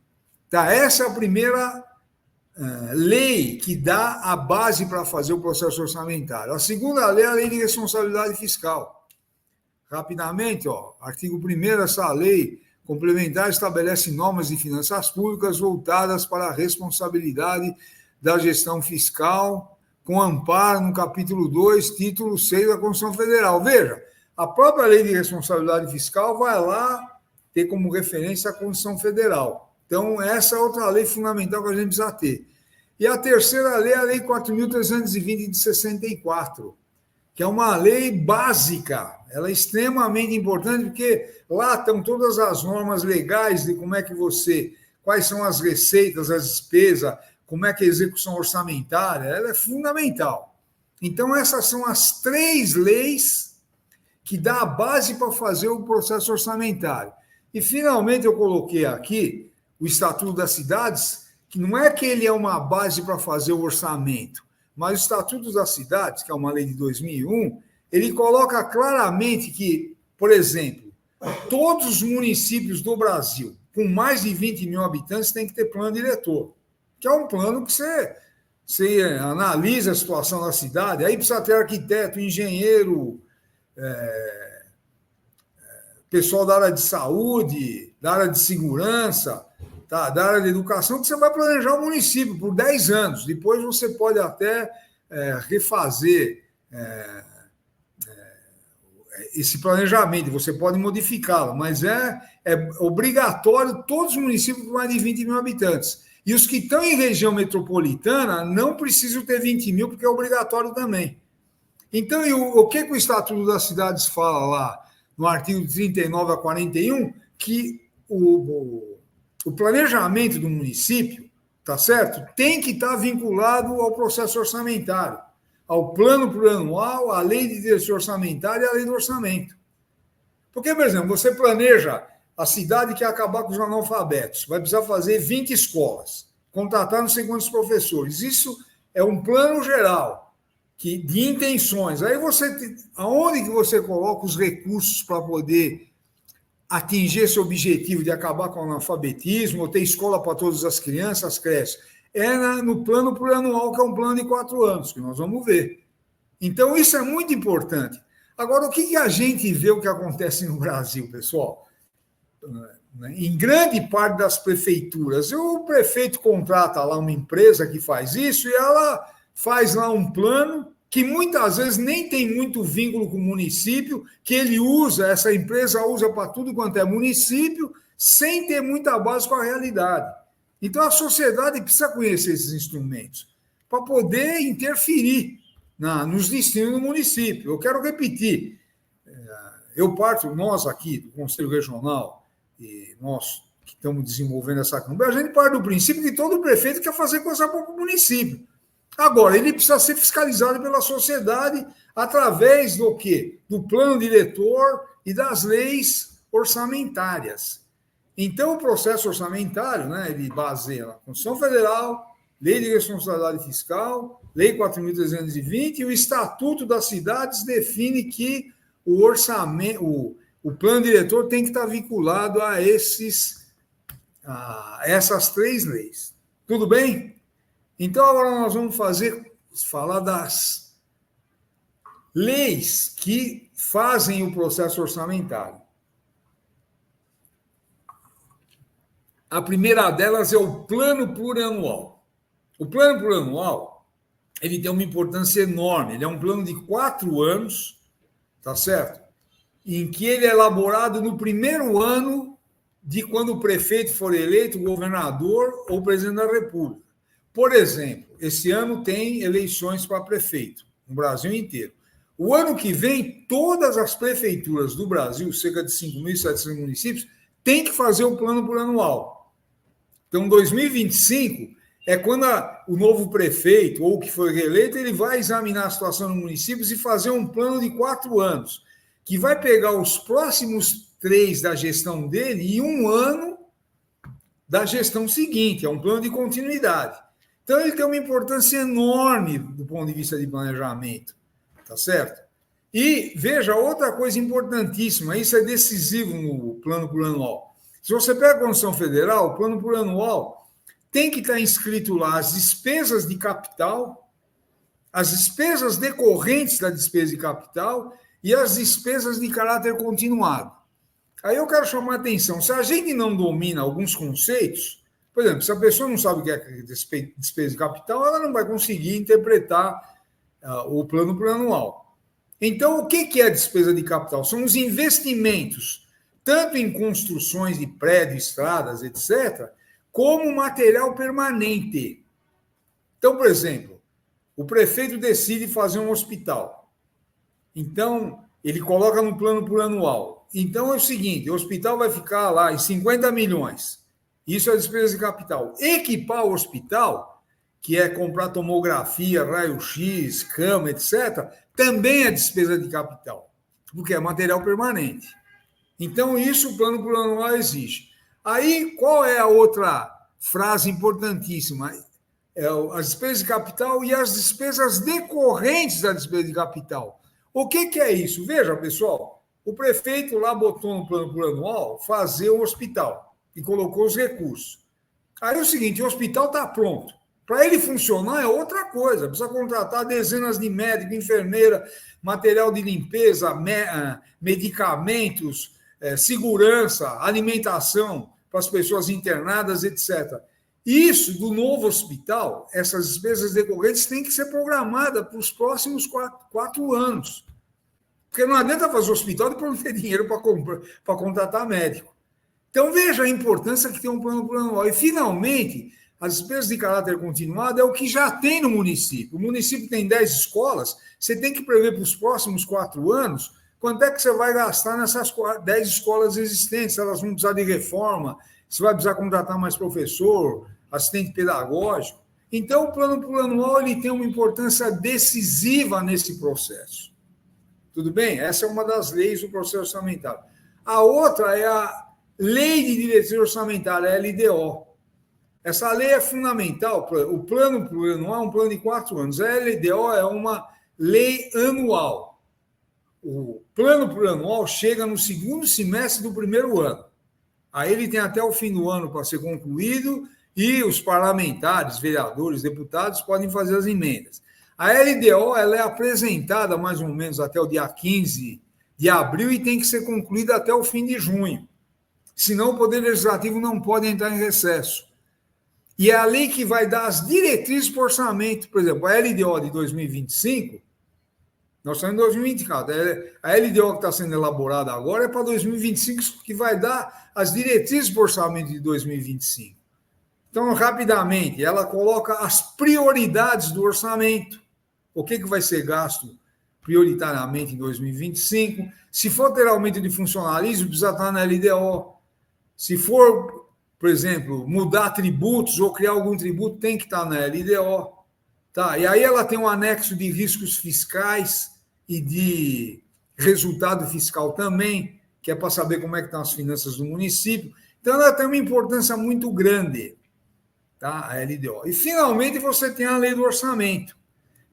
Tá, essa é a primeira lei que dá a base para fazer o processo orçamentário. A segunda lei é a Lei de Responsabilidade Fiscal. Rapidamente, artigo 1º, essa lei complementar estabelece normas de finanças públicas voltadas para a responsabilidade da gestão fiscal, com amparo no capítulo 2, título 6 da Constituição Federal. Veja, a própria Lei de Responsabilidade Fiscal vai lá ter como referência a Constituição Federal. Então, essa é outra lei fundamental que a gente precisa ter. E a terceira lei é a Lei 4.320 de 64, que é uma lei básica. Ela é extremamente importante, porque lá estão todas as normas legais de como é que quais são as receitas, as despesas, como é que é a execução orçamentária, ela é fundamental. Então, essas são as 3 leis que dão a base para fazer o processo orçamentário. E, finalmente, eu coloquei aqui o Estatuto das Cidades, que não é que ele é uma base para fazer o orçamento, mas o Estatuto das Cidades, que é uma lei de 2001, ele coloca claramente que, por exemplo, todos os municípios do Brasil com mais de 20 mil habitantes têm que ter plano diretor, que é um plano que você analisa a situação da cidade, aí precisa ter arquiteto, engenheiro, pessoal da área de saúde, da área de segurança, tá, da área de educação, que você vai planejar o município por 10 anos. Depois você pode até refazer esse planejamento, você pode modificá-lo, mas é obrigatório todos os municípios com mais de 20 mil habitantes. E os que estão em região metropolitana não precisam ter 20 mil, porque é obrigatório também. Então, o que o Estatuto das Cidades fala lá, no artigo 39 a 41, que o planejamento do município, tá certo? Tem que estar vinculado ao processo orçamentário, ao plano plurianual, à lei de direção orçamentária e à lei do orçamento. Porque, por exemplo, você planeja a cidade que quer acabar com os analfabetos, vai precisar fazer 20 escolas, contratar não sei quantos professores. Isso é um plano geral de intenções. Aí aonde que você coloca os recursos para poder atingir esse objetivo de acabar com o analfabetismo, ou ter escola para todas as crianças, as creches? É no plano plurianual, que é um plano de 4 anos, que nós vamos ver. Então, isso é muito importante. Agora, o que a gente vê o que acontece no Brasil, pessoal? Em grande parte das prefeituras, o prefeito contrata lá uma empresa que faz isso e ela faz lá um plano que muitas vezes nem tem muito vínculo com o município, que essa empresa usa para tudo quanto é município, sem ter muita base com a realidade. Então, a sociedade precisa conhecer esses instrumentos para poder interferir nos destinos do município. Eu quero repetir, nós aqui do Conselho Regional, e nós que estamos desenvolvendo essa campanha, a gente parte do princípio que todo prefeito quer fazer coisa boa para o município. Agora, ele precisa ser fiscalizado pela sociedade através do quê? Do plano diretor e das leis orçamentárias. Então, o processo orçamentário, né, ele baseia na Constituição Federal, Lei de Responsabilidade Fiscal, Lei 4.320, e o Estatuto das Cidades define que o orçamento, o plano diretor tem que estar vinculado a essas três leis. Tudo bem? Então, agora nós vamos falar das leis que fazem o processo orçamentário. A primeira delas é o Plano Plurianual. O Plano Plurianual, ele tem uma importância enorme. Ele é um plano de 4 anos, tá certo? Em que ele é elaborado no primeiro ano de quando o prefeito for eleito, o governador ou o presidente da República. Por exemplo, esse ano tem eleições para prefeito, no Brasil inteiro. O ano que vem, todas as prefeituras do Brasil, cerca de 5.700 municípios, têm que fazer o plano plurianual. Então, 2025 é quando o novo prefeito ou o que foi reeleito, ele vai examinar a situação nos municípios e fazer um plano de 4 anos, que vai pegar os próximos 3 da gestão dele e 1 ano da gestão seguinte. É um plano de continuidade. Então, ele tem uma importância enorme do ponto de vista de planejamento, tá certo? E, veja, outra coisa importantíssima, isso é decisivo no plano plurianual. Se você pega a Constituição Federal, o plano plurianual tem que estar inscrito lá as despesas de capital, as despesas decorrentes da despesa de capital e as despesas de caráter continuado. Aí eu quero chamar a atenção, se a gente não domina alguns conceitos, por exemplo, se a pessoa não sabe o que é despesa de capital, ela não vai conseguir interpretar o plano plurianual. Então, o que é despesa de capital? São os investimentos, tanto em construções de prédios, estradas, etc., como material permanente. Então, por exemplo, o prefeito decide fazer um hospital. Então, ele coloca no plano plurianual. Então, é o seguinte, o hospital vai ficar lá em 50 milhões. Isso é despesa de capital. Equipar o hospital, que é comprar tomografia, raio-x, cama, etc., também é despesa de capital, porque é material permanente. Então, isso o plano plurianual exige. Aí, qual é a outra frase importantíssima? As despesas de capital e as despesas decorrentes da despesa de capital. O que é isso? Veja, pessoal, o prefeito lá botou no plano plurianual fazer um hospital e colocou os recursos. Aí é o seguinte, o hospital está pronto. Para ele funcionar é outra coisa, precisa contratar dezenas de médicos, enfermeira, material de limpeza, medicamentos, segurança, alimentação para as pessoas internadas, etc. Isso, do novo hospital, essas despesas decorrentes têm que ser programadas para os próximos 4 anos. Porque não adianta fazer hospital e depois não ter dinheiro para contratar médico. Então, veja a importância que tem um plano plurianual. E, finalmente, as despesas de caráter continuado é o que já tem no município. O município tem 10 escolas, você tem que prever para os próximos 4 anos quanto é que você vai gastar nessas 10 escolas existentes, se elas vão precisar de reforma, se vai precisar contratar mais professor, assistente pedagógico. Então, o plano plurianual ele tem uma importância decisiva nesse processo. Tudo bem? Essa é uma das leis do processo orçamentário. A outra é a Lei de Diretriz Orçamentária, a LDO. Essa lei é fundamental. O plano plurianual é um plano de 4 anos. A LDO é uma lei anual. O plano plurianual chega no segundo semestre do primeiro ano. Aí ele tem até o fim do ano para ser concluído e os parlamentares, vereadores, deputados podem fazer as emendas. A LDO ela é apresentada mais ou menos até o dia 15 de abril e tem que ser concluída até o fim de junho. Senão o Poder Legislativo não pode entrar em recesso. E é a lei que vai dar as diretrizes para o orçamento. Por exemplo, a LDO de 2025, nós estamos em 2024. A LDO que está sendo elaborada agora é para 2025, que vai dar as diretrizes para o orçamento de 2025. Então, rapidamente, ela coloca as prioridades do orçamento. O que vai ser gasto prioritariamente em 2025. Se for ter aumento de funcionalismo, precisa estar na LDO. Se for, por exemplo, mudar tributos ou criar algum tributo, tem que estar na LDO. Tá? E aí ela tem um anexo de riscos fiscais e de resultado fiscal também, que é para saber como é que estão as finanças do município. Então, ela tem uma importância muito grande, tá? A LDO. E, finalmente, você tem a lei do orçamento,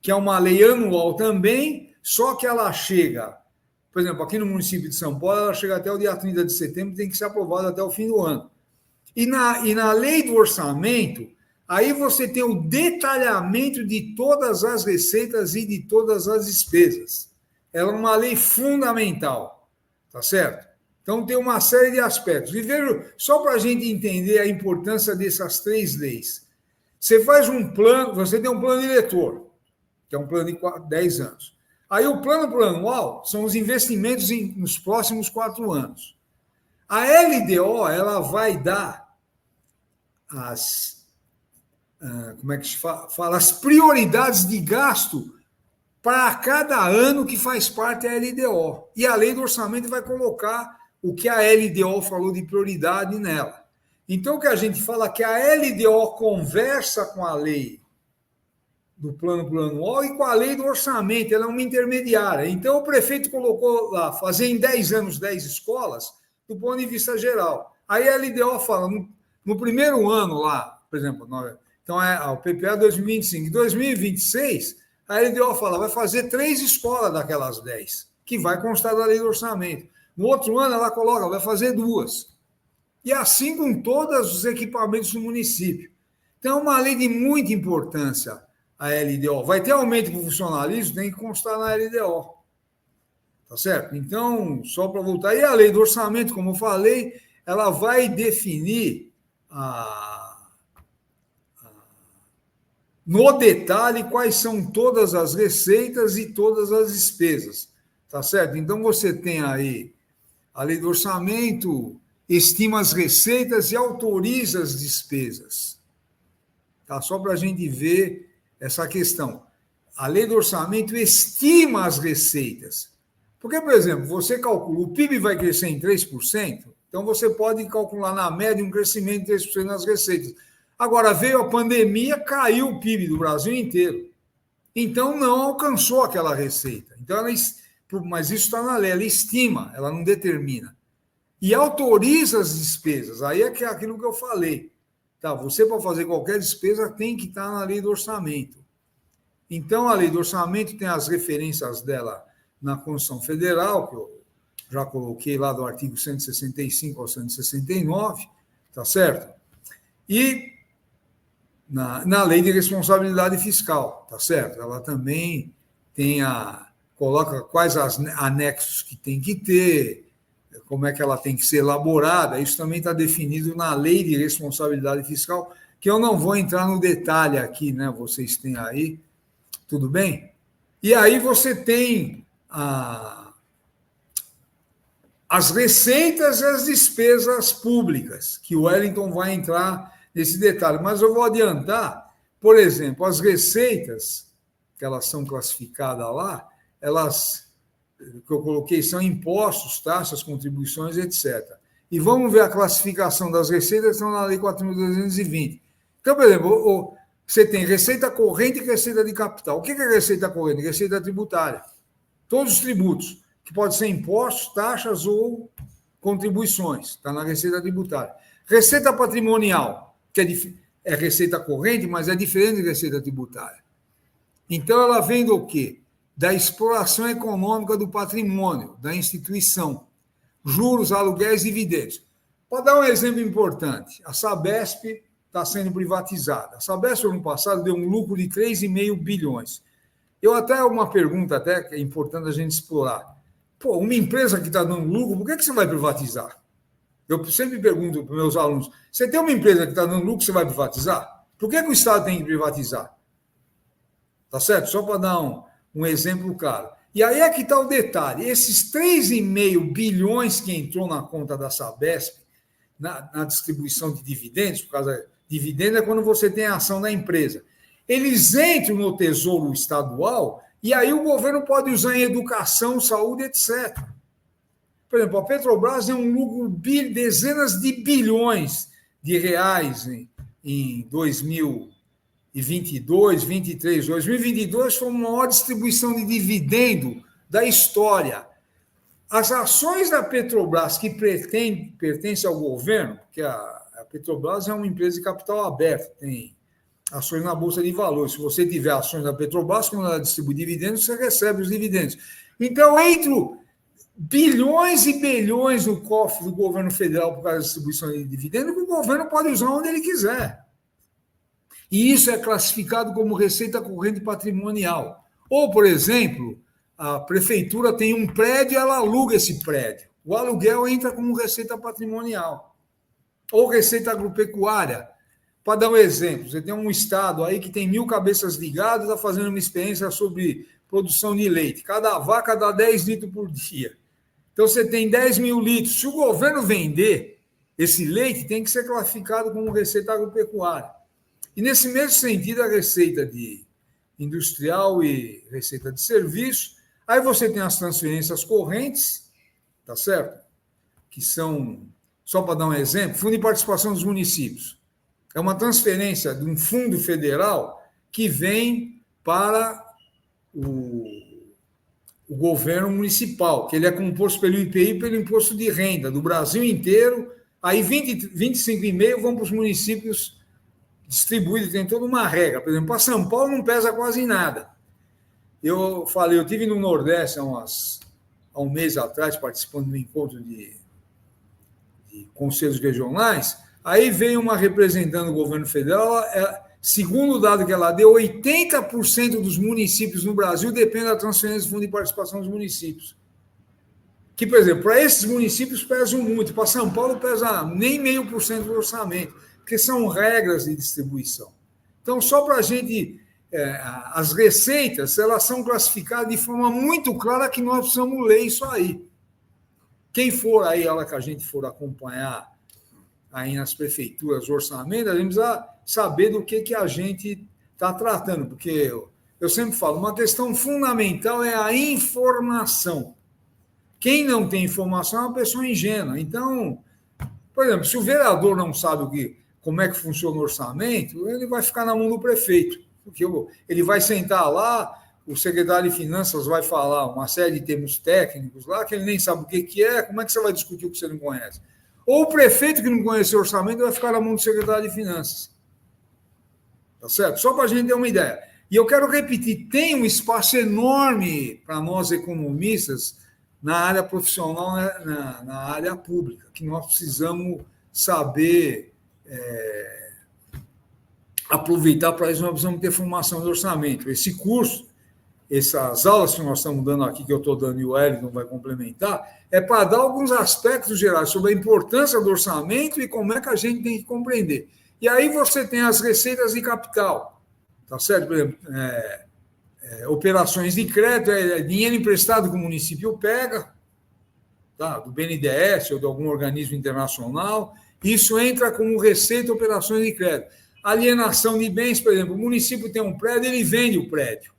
que é uma lei anual também, só que ela chega, por exemplo, aqui no município de São Paulo, ela chega até o dia 30 de setembro, tem que ser aprovada até o fim do ano. E na lei do orçamento, aí você tem o detalhamento de todas as receitas e de todas as despesas. Ela é uma lei fundamental, tá certo? Então, tem uma série de aspectos. E veja, só para a gente entender a importância dessas 3 leis. Você faz um plano, você tem um plano diretor, que é um plano de 10 anos. Aí o plano plurianual são os investimentos nos próximos 4 anos. A LDO, ela vai dar como é que se fala? As prioridades de gasto para cada ano que faz parte da LDO. E a lei do orçamento vai colocar o que a LDO falou de prioridade nela. Então, o que a gente fala é que a LDO conversa com a lei do plano plurianual e com a lei do orçamento, ela é uma intermediária. Então, o prefeito colocou lá, fazer em 10 anos 10 escolas, do ponto de vista geral. Aí a LDO fala, no primeiro ano lá, por exemplo, então o PPA 2025, em 2026, a LDO fala, vai fazer 3 escolas daquelas 10, que vai constar da lei do orçamento. No outro ano, ela coloca, vai fazer 2. E assim com todos os equipamentos do município. Então, é uma lei de muita importância, a LDO. Vai ter aumento para o funcionalismo, tem que constar na LDO. Tá certo? Então, só para voltar. E a lei do orçamento, como eu falei, ela vai definir no detalhe quais são todas as receitas e todas as despesas. Tá certo? Então, você tem aí a lei do orçamento, estima as receitas e autoriza as despesas. Tá? Só para a gente ver essa questão. A lei do orçamento estima as receitas. Porque, por exemplo, você calcula, o PIB vai crescer em 3%, então você pode calcular na média um crescimento de 3% nas receitas. Agora, veio a pandemia, caiu o PIB do Brasil inteiro. Então, não alcançou aquela receita. Então, mas isso está na lei, ela estima, ela não determina. E autoriza as despesas. Aí é aquilo que eu falei. Tá, você, para fazer qualquer despesa, tem que estar na lei do orçamento. Então, a lei do orçamento tem as referências dela na Constituição Federal, que eu já coloquei lá do artigo 165 ao 169, tá certo? E na lei de responsabilidade fiscal, tá certo? Ela também coloca quais anexos que tem que ter, como é que ela tem que ser elaborada, isso também está definido na lei de responsabilidade fiscal, que eu não vou entrar no detalhe aqui, né? Vocês têm aí, tudo bem? E aí você tem as receitas e as despesas públicas, que o Wellington vai entrar nesse detalhe, mas eu vou adiantar, por exemplo, as receitas, que elas são classificadas lá, elas, que eu coloquei, são impostos, taxas, contribuições, etc. E vamos ver a classificação das receitas, que estão na Lei 4.220. Então, por exemplo, você tem receita corrente e receita de capital. O que é receita corrente? Receita tributária. Todos os tributos, que podem ser impostos, taxas ou contribuições, está na receita tributária. Receita patrimonial, que é receita corrente, mas é diferente de receita tributária. Então, ela vem do quê? Da exploração econômica do patrimônio, da instituição, juros, aluguéis e dividendos. Para dar um exemplo importante, a Sabesp está sendo privatizada. A Sabesp, no ano passado, deu um lucro de 3,5 bilhões. Uma pergunta até que é importante a gente explorar. Pô, uma empresa que está dando lucro, por que você vai privatizar? Eu sempre pergunto para os meus alunos, você tem uma empresa que está dando lucro, você vai privatizar? Por que o Estado tem que privatizar? Tá certo? Só para dar um exemplo claro. E aí é que está o detalhe. Esses 3,5 bilhões que entrou na conta da Sabesp, na distribuição de dividendos, por causa dividendo é quando você tem a ação da empresa. Eles entram no Tesouro Estadual e aí o governo pode usar em educação, saúde, etc. Por exemplo, a Petrobras tem um lucro de dezenas de bilhões de reais em 2020, 2022, 23, 2022 foi a maior distribuição de dividendo da história. As ações da Petrobras que pertencem ao governo, porque a Petrobras é uma empresa de capital aberto, tem ações na Bolsa de Valores. Se você tiver ações da Petrobras, quando ela distribui dividendos, você recebe os dividendos. Então, entram bilhões e bilhões no cofre do governo federal por causa da distribuição de dividendos, que o governo pode usar onde ele quiser. E isso é classificado como receita corrente patrimonial. Ou, por exemplo, a prefeitura tem um prédio e ela aluga esse prédio. O aluguel entra como receita patrimonial. Ou receita agropecuária. Para dar um exemplo, você tem um estado aí que tem 1.000 cabeças de gado, está fazendo uma experiência sobre produção de leite. Cada vaca dá 10 litros por dia. Então, você tem 10.000 litros. Se o governo vender esse leite, tem que ser classificado como receita agropecuária. E, nesse mesmo sentido, a receita de industrial e receita de serviço. Aí você tem as transferências correntes, tá certo? Que são, só para dar um exemplo, Fundo de Participação dos Municípios. É uma transferência de um fundo federal que vem para o governo municipal, que ele é composto pelo IPI e pelo Imposto de Renda do Brasil inteiro. Aí 25,5% vão para os municípios distribuídos, tem toda uma regra. Por exemplo, para São Paulo não pesa quase nada. Eu estive no Nordeste há um mês atrás, participando de um encontro de conselhos regionais. Aí veio uma representante do governo federal, segundo o dado que ela deu, 80% dos municípios no Brasil dependem da transferência do Fundo de Participação dos Municípios. Que, por exemplo, para esses municípios pesam muito, para São Paulo pesa nem 0,5% do orçamento, porque são regras de distribuição. Então, só para a gente... as receitas, elas são classificadas de forma muito clara que nós precisamos ler isso aí. Quem for aí, a hora que a gente for acompanhar aí nas prefeituras o orçamento, a gente precisa saber do que a gente está tratando, porque eu sempre falo, uma questão fundamental é a informação. Quem não tem informação é uma pessoa ingênua. Então, por exemplo, se o vereador não sabe como é que funciona o orçamento, ele vai ficar na mão do prefeito. Porque ele vai sentar lá, o secretário de Finanças vai falar uma série de termos técnicos lá, que ele nem sabe o que é, como é que você vai discutir o que você não conhece? Ou o prefeito que não conhece o orçamento vai ficar na mão do secretário de Finanças. Tá certo? Só para a gente ter uma ideia. E eu quero repetir, tem um espaço enorme para nós economistas na área profissional, na área pública, que nós precisamos saber... aproveitar para isso, nós precisamos ter formação de orçamento. Esse curso, essas aulas que nós estamos dando aqui, que eu estou dando e o Wellington vai complementar, é para dar alguns aspectos gerais sobre a importância do orçamento e como é que a gente tem que compreender. E aí você tem as receitas de capital, tá certo? Por exemplo, operações de crédito, dinheiro emprestado que o município pega, tá? Do BNDES ou de algum organismo internacional, isso entra como receita operações de crédito. Alienação de bens, por exemplo, o município tem um prédio, ele vende o prédio.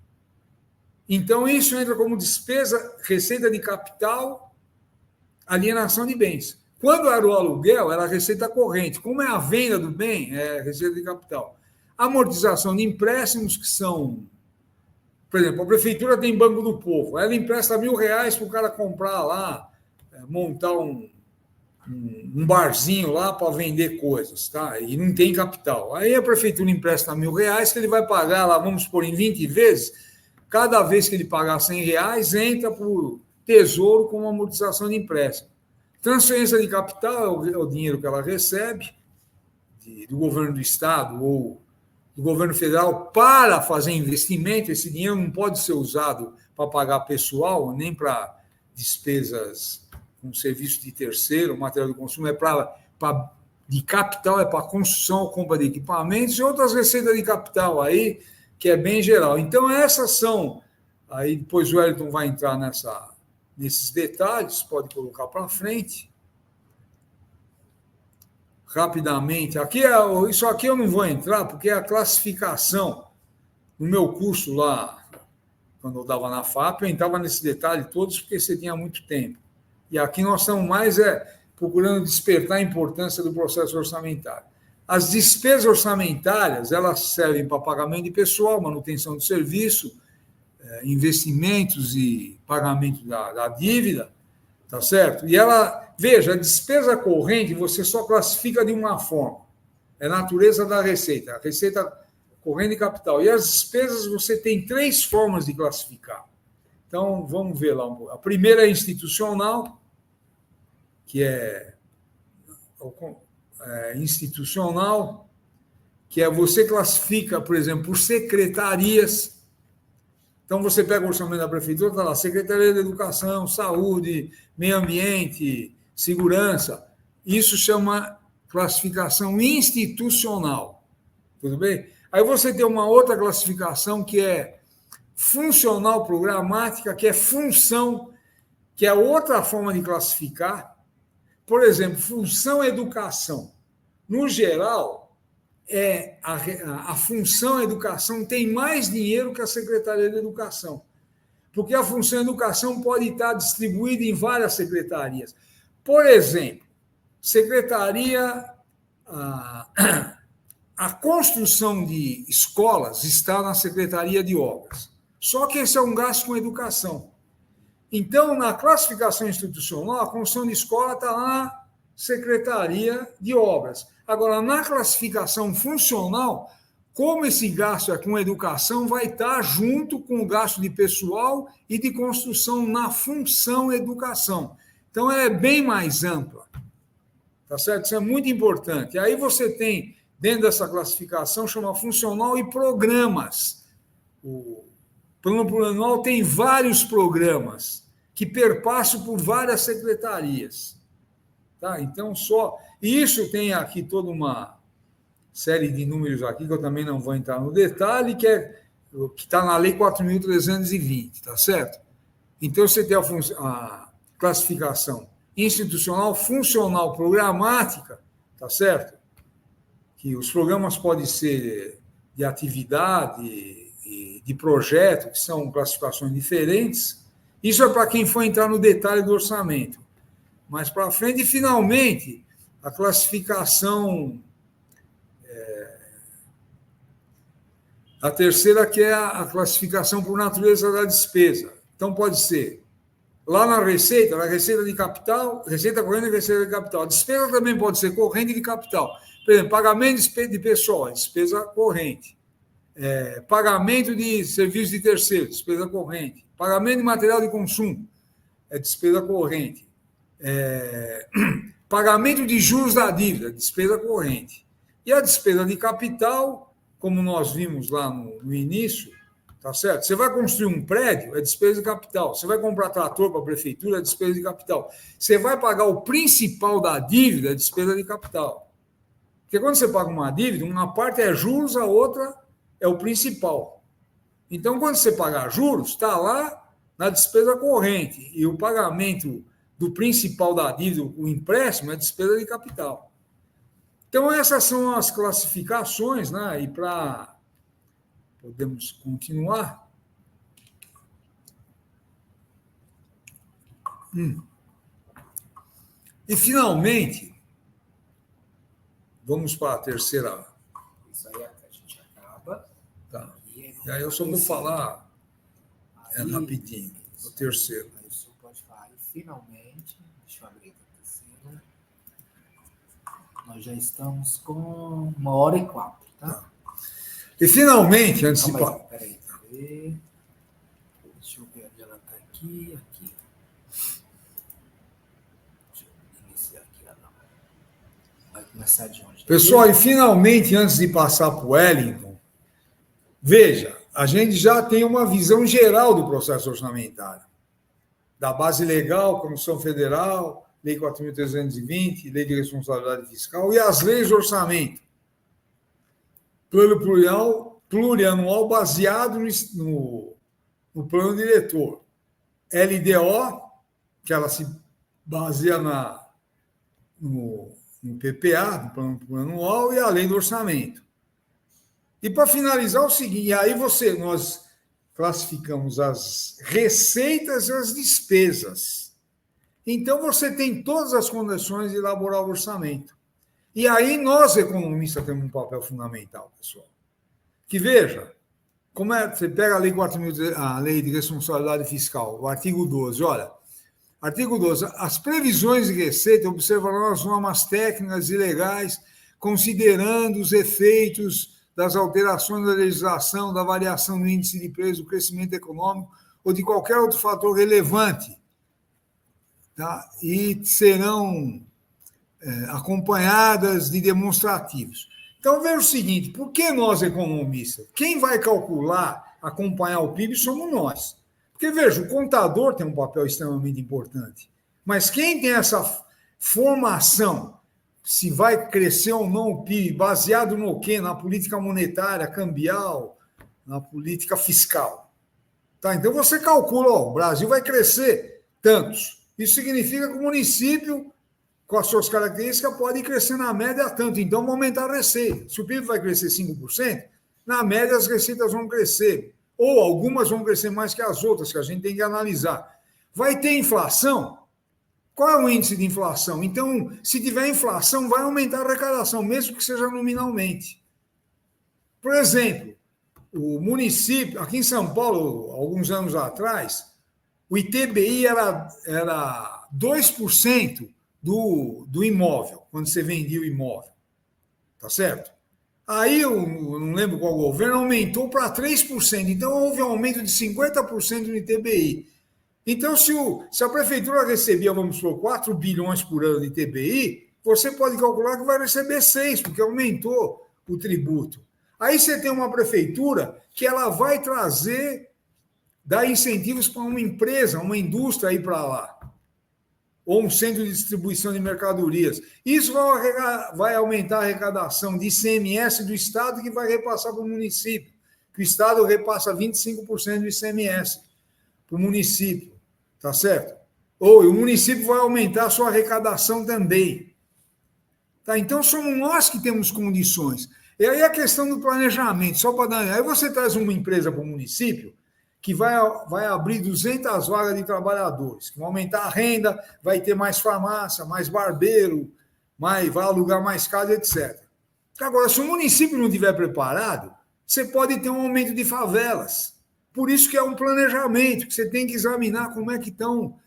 Então, isso entra como despesa, receita de capital, alienação de bens. Quando era o aluguel, era receita corrente. Como é a venda do bem, é receita de capital. Amortização de empréstimos, que são... Por exemplo, a prefeitura tem Banco do Povo. Ela empresta R$1.000 para o cara comprar lá, montar um barzinho lá para vender coisas, tá? E não tem capital. Aí a prefeitura empresta R$1.000 que ele vai pagar lá, vamos supor, em 20 vezes. Cada vez que ele pagar R$100, entra para o Tesouro como amortização de empréstimo. Transferência de capital é o dinheiro que ela recebe do governo do estado ou do governo federal para fazer investimento. Esse dinheiro não pode ser usado para pagar pessoal, nem para despesas com serviço de terceiro, material de consumo, de capital, é para construção ou compra de equipamentos e outras receitas de capital aí, que é bem geral. Então, essas são... Aí depois o Wellington vai entrar nesses detalhes, pode colocar para frente. Rapidamente. Isso aqui eu não vou entrar, porque é a classificação. No meu curso lá, quando eu dava na FAP, eu entrava nesse detalhe todos, porque você tinha muito tempo. E aqui nós estamos mais procurando despertar a importância do processo orçamentário. As despesas orçamentárias, elas servem para pagamento de pessoal, manutenção de serviço, investimentos e pagamento da dívida, tá certo? E veja, a despesa corrente você só classifica de uma forma, é a natureza da receita, a receita corrente e capital. E as despesas você tem 3 formas de classificar. Então, vamos ver lá um pouco. A primeira é institucional, que é institucional, que é você classifica, por exemplo, por secretarias. Então, você pega o orçamento da prefeitura, está lá, Secretaria de Educação, Saúde, Meio Ambiente, Segurança. Isso chama classificação institucional. Tudo bem? Aí você tem uma outra classificação que é funcional programática, que é função, que é outra forma de classificar. Por exemplo, função educação. No geral, a função educação tem mais dinheiro que a Secretaria de Educação, porque a função educação pode estar distribuída em várias secretarias. Por exemplo, secretaria... A construção de escolas está na Secretaria de Obras. Só que esse é um gasto com educação. Então, na classificação institucional, a construção de escola está na Secretaria de Obras. Agora, na classificação funcional, como esse gasto é com educação, vai estar junto com o gasto de pessoal e de construção na função educação. Então, ela é bem mais ampla. Tá certo? Isso é muito importante. Aí você tem... Dentro dessa classificação, chama funcional e programas. O plano plurianual tem vários programas que perpassam por várias secretarias. Tá? Então, E isso tem aqui toda uma série de números aqui, que eu também não vou entrar no detalhe, que está na Lei 4.320, tá certo? Então, você tem a classificação institucional, funcional, programática, tá certo? Que os programas podem ser de atividade e de projeto, que são classificações diferentes. Isso é para quem for entrar no detalhe do orçamento. Mas para frente, finalmente, a classificação... A terceira, que é a classificação por natureza da despesa. Então, pode ser lá na receita de capital, receita corrente e receita de capital. A despesa também pode ser corrente de capital. Por exemplo, pagamento de pessoal, é despesa corrente. Pagamento de serviços de terceiros, despesa corrente. Pagamento de material de consumo, é despesa corrente. Pagamento de juros da dívida, despesa corrente. E a despesa de capital, como nós vimos lá no início, tá certo? Você vai construir um prédio, é despesa de capital. Você vai comprar trator para a prefeitura, é despesa de capital. Você vai pagar o principal da dívida, é despesa de capital. Porque quando você paga uma dívida, uma parte é juros, a outra é o principal. Então, quando você pagar juros, está lá na despesa corrente. E o pagamento do principal da dívida, o empréstimo, é despesa de capital. Então, essas são as classificações, né? E podemos continuar. E, finalmente, vamos para a terceira. Isso aí a gente acaba. Tá. E aí eu só vou falar rapidinho, o terceiro. Aí o senhor pode falar. E, finalmente, deixa eu abrir a terceira. Nós já estamos com 1h04, tá? E, finalmente, antes de... Peraí. Deixa eu ver onde ela está aqui. Deixa eu iniciar aqui. Vai começar de onde? Pessoal, e finalmente, antes de passar para o Wellington, veja, a gente já tem uma visão geral do processo orçamentário, da base legal, Constituição Federal, Lei 4.320, Lei de Responsabilidade Fiscal e as leis de orçamento. Plano plurianual baseado no plano diretor. LDO, que ela se baseia no PPA, no plano plurianual, e a lei do orçamento. E para finalizar, o seguinte, aí nós classificamos as receitas e as despesas. Então, você tem todas as condições de elaborar o orçamento. E aí nós, economistas, temos um papel fundamental, pessoal. Que veja, como é, você pega a Lei 4.000, a Lei de Responsabilidade Fiscal, o artigo 12, olha, artigo 12, as previsões de receita observarão as normas técnicas e legais, considerando os efeitos das alterações da legislação, da variação do índice de preço, do crescimento econômico ou de qualquer outro fator relevante, tá? E serão acompanhadas de demonstrativos. Então, veja o seguinte, por que nós, economistas? Quem vai calcular, acompanhar o PIB somos nós. Porque, veja, o contador tem um papel extremamente importante, mas quem tem essa formação, se vai crescer ou não o PIB, baseado no quê? Na política monetária, cambial, na política fiscal. Tá? Então, você calcula, ó, o Brasil vai crescer tantos. Isso significa que o município, com as suas características, pode crescer na média tanto. Então, vão aumentar a receita. Se o PIB vai crescer 5%, na média as receitas vão crescer. Ou algumas vão crescer mais que as outras, que a gente tem que analisar. Vai ter inflação? Qual é o índice de inflação? Então, se tiver inflação, vai aumentar a arrecadação, mesmo que seja nominalmente. Por exemplo, o município, aqui em São Paulo, alguns anos atrás, o ITBI era 2% do imóvel, quando você vendia o imóvel. Tá certo? Aí, eu não lembro qual governo, aumentou para 3%. Então, houve um aumento de 50% no ITBI. Então, se a prefeitura recebia, vamos supor, 4 bilhões por ano de ITBI, você pode calcular que vai receber 6, porque aumentou o tributo. Aí você tem uma prefeitura que ela vai dar incentivos para uma empresa, uma indústria ir para lá, ou um centro de distribuição de mercadorias. Isso vai aumentar a arrecadação de ICMS do Estado, que vai repassar para o município, que o Estado repassa 25% do ICMS para o município, tá certo? Ou o município vai aumentar a sua arrecadação também. Tá? Então, somos nós que temos condições. E aí a questão do planejamento, só para dar... Aí você traz uma empresa para o município que vai abrir 200 vagas de trabalhadores, que vão aumentar a renda, vai ter mais farmácia, mais barbeiro, vai alugar mais casa, etc. Agora, se o município não estiver preparado, você pode ter um aumento de favelas. Por isso que é um planejamento, que você tem que examinar como é que estão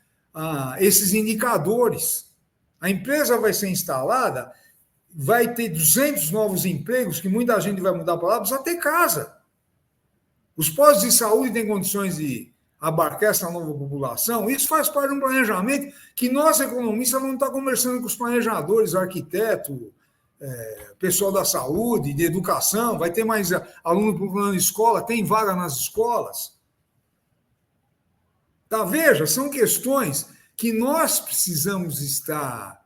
esses indicadores. A empresa vai ser instalada, vai ter 200 novos empregos, que muita gente vai mudar para lá, precisa ter casa. Os postos de saúde têm condições de abarcar essa nova população. Isso faz parte de um planejamento que nós, economistas, vamos estar conversando com os planejadores, arquiteto, pessoal da saúde, de educação, vai ter mais aluno procurando escola, tem vaga nas escolas. Tá, veja, são questões que nós precisamos estar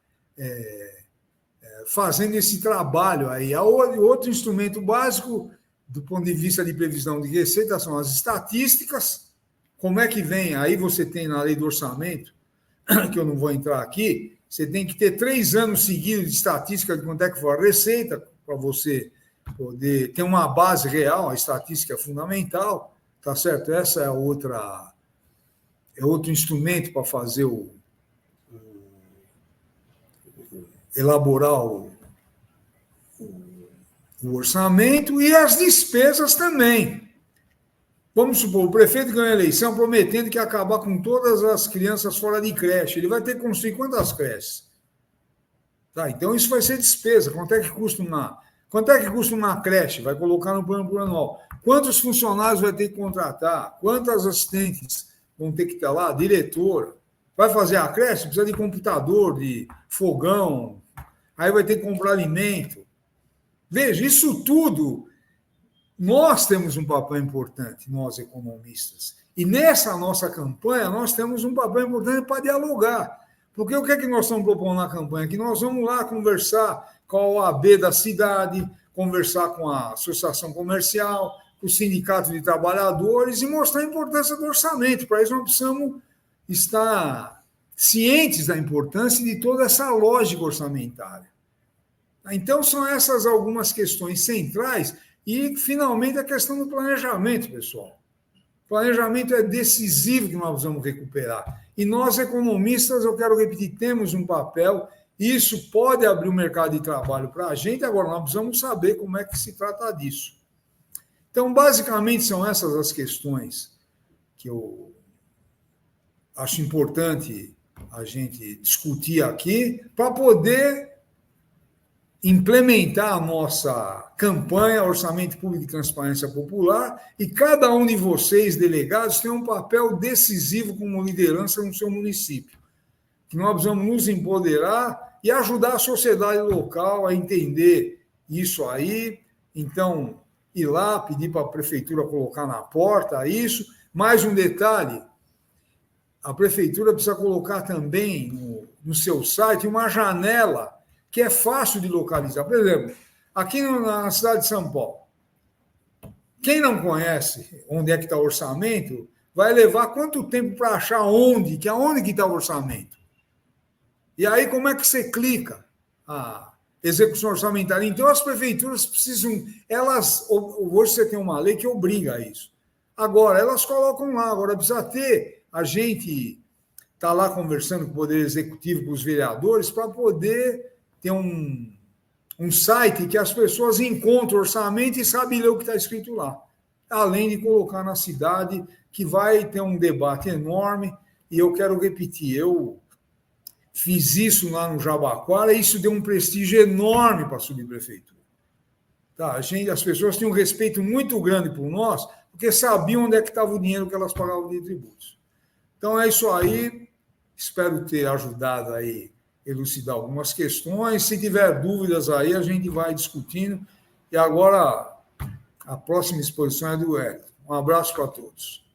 fazendo esse trabalho aí. Outro instrumento básico, do ponto de vista de previsão de receita, são as estatísticas. Como é que vem? Aí você tem na lei do orçamento, que eu não vou entrar aqui, você tem que ter 3 anos seguidos de estatística de quanto é que foi a receita, para você poder ter uma base real. A estatística é fundamental, tá certo? Essa é outro instrumento para fazer elaborar o orçamento, e as despesas também. Vamos supor, o prefeito ganhou a eleição prometendo que ia acabar com todas as crianças fora de creche. Ele vai ter que construir quantas creches? Tá, então isso vai ser despesa. Quanto é que custa uma creche? Vai colocar no plano plurianual. Quantos funcionários vai ter que contratar? Quantas assistentes vão ter que estar lá? Diretora. Vai fazer a creche? Precisa de computador, de fogão. Aí vai ter que comprar alimento. Veja, isso tudo, nós temos um papel importante, nós economistas. E nessa nossa campanha, nós temos um papel importante para dialogar. Porque o que é que nós estamos propondo na campanha? Que nós vamos lá conversar com a OAB da cidade, conversar com a Associação Comercial, com o Sindicato de Trabalhadores e mostrar a importância do orçamento. Para isso, nós precisamos estar cientes da importância de toda essa lógica orçamentária. Então, são essas algumas questões centrais e, finalmente, a questão do planejamento, pessoal. O planejamento é decisivo que nós vamos recuperar. E nós, economistas, eu quero repetir, temos um papel Isso pode abrir um mercado de trabalho para a gente, agora nós precisamos saber como é que se trata disso. Então, basicamente, são essas as questões que eu acho importante a gente discutir aqui para poder implementar a nossa campanha Orçamento Público e Transparência Popular, e cada um de vocês, delegados, tem um papel decisivo como liderança no seu município, que nós precisamos nos empoderar e ajudar a sociedade local a entender isso aí. Então, ir lá, pedir para a prefeitura colocar na porta isso. Mais um detalhe, a prefeitura precisa colocar também no seu site uma janela que é fácil de localizar. Por exemplo, aqui na cidade de São Paulo, quem não conhece onde é que está o orçamento, vai levar quanto tempo para achar aonde que está o orçamento? E aí, como é que você clica? A execução orçamentária. Então, as prefeituras precisam... Hoje você tem uma lei que obriga a isso. Agora, elas colocam lá. Agora, precisa ter... A gente está lá conversando com o Poder Executivo, com os vereadores, para poder ter um site que as pessoas encontram o orçamento e sabem ler o que está escrito lá. Além de colocar na cidade, que vai ter um debate enorme. E eu quero repetir, eu fiz isso lá no Jabaquara e isso deu um prestígio enorme para a subprefeitura. Tá? As pessoas tinham um respeito muito grande por nós, porque sabiam onde é que estava o dinheiro que elas pagavam de tributos. Então, é isso aí. Espero ter ajudado aí a elucidar algumas questões. Se tiver dúvidas aí, a gente vai discutindo. E agora, a próxima exposição é do Hélio. Um abraço para todos.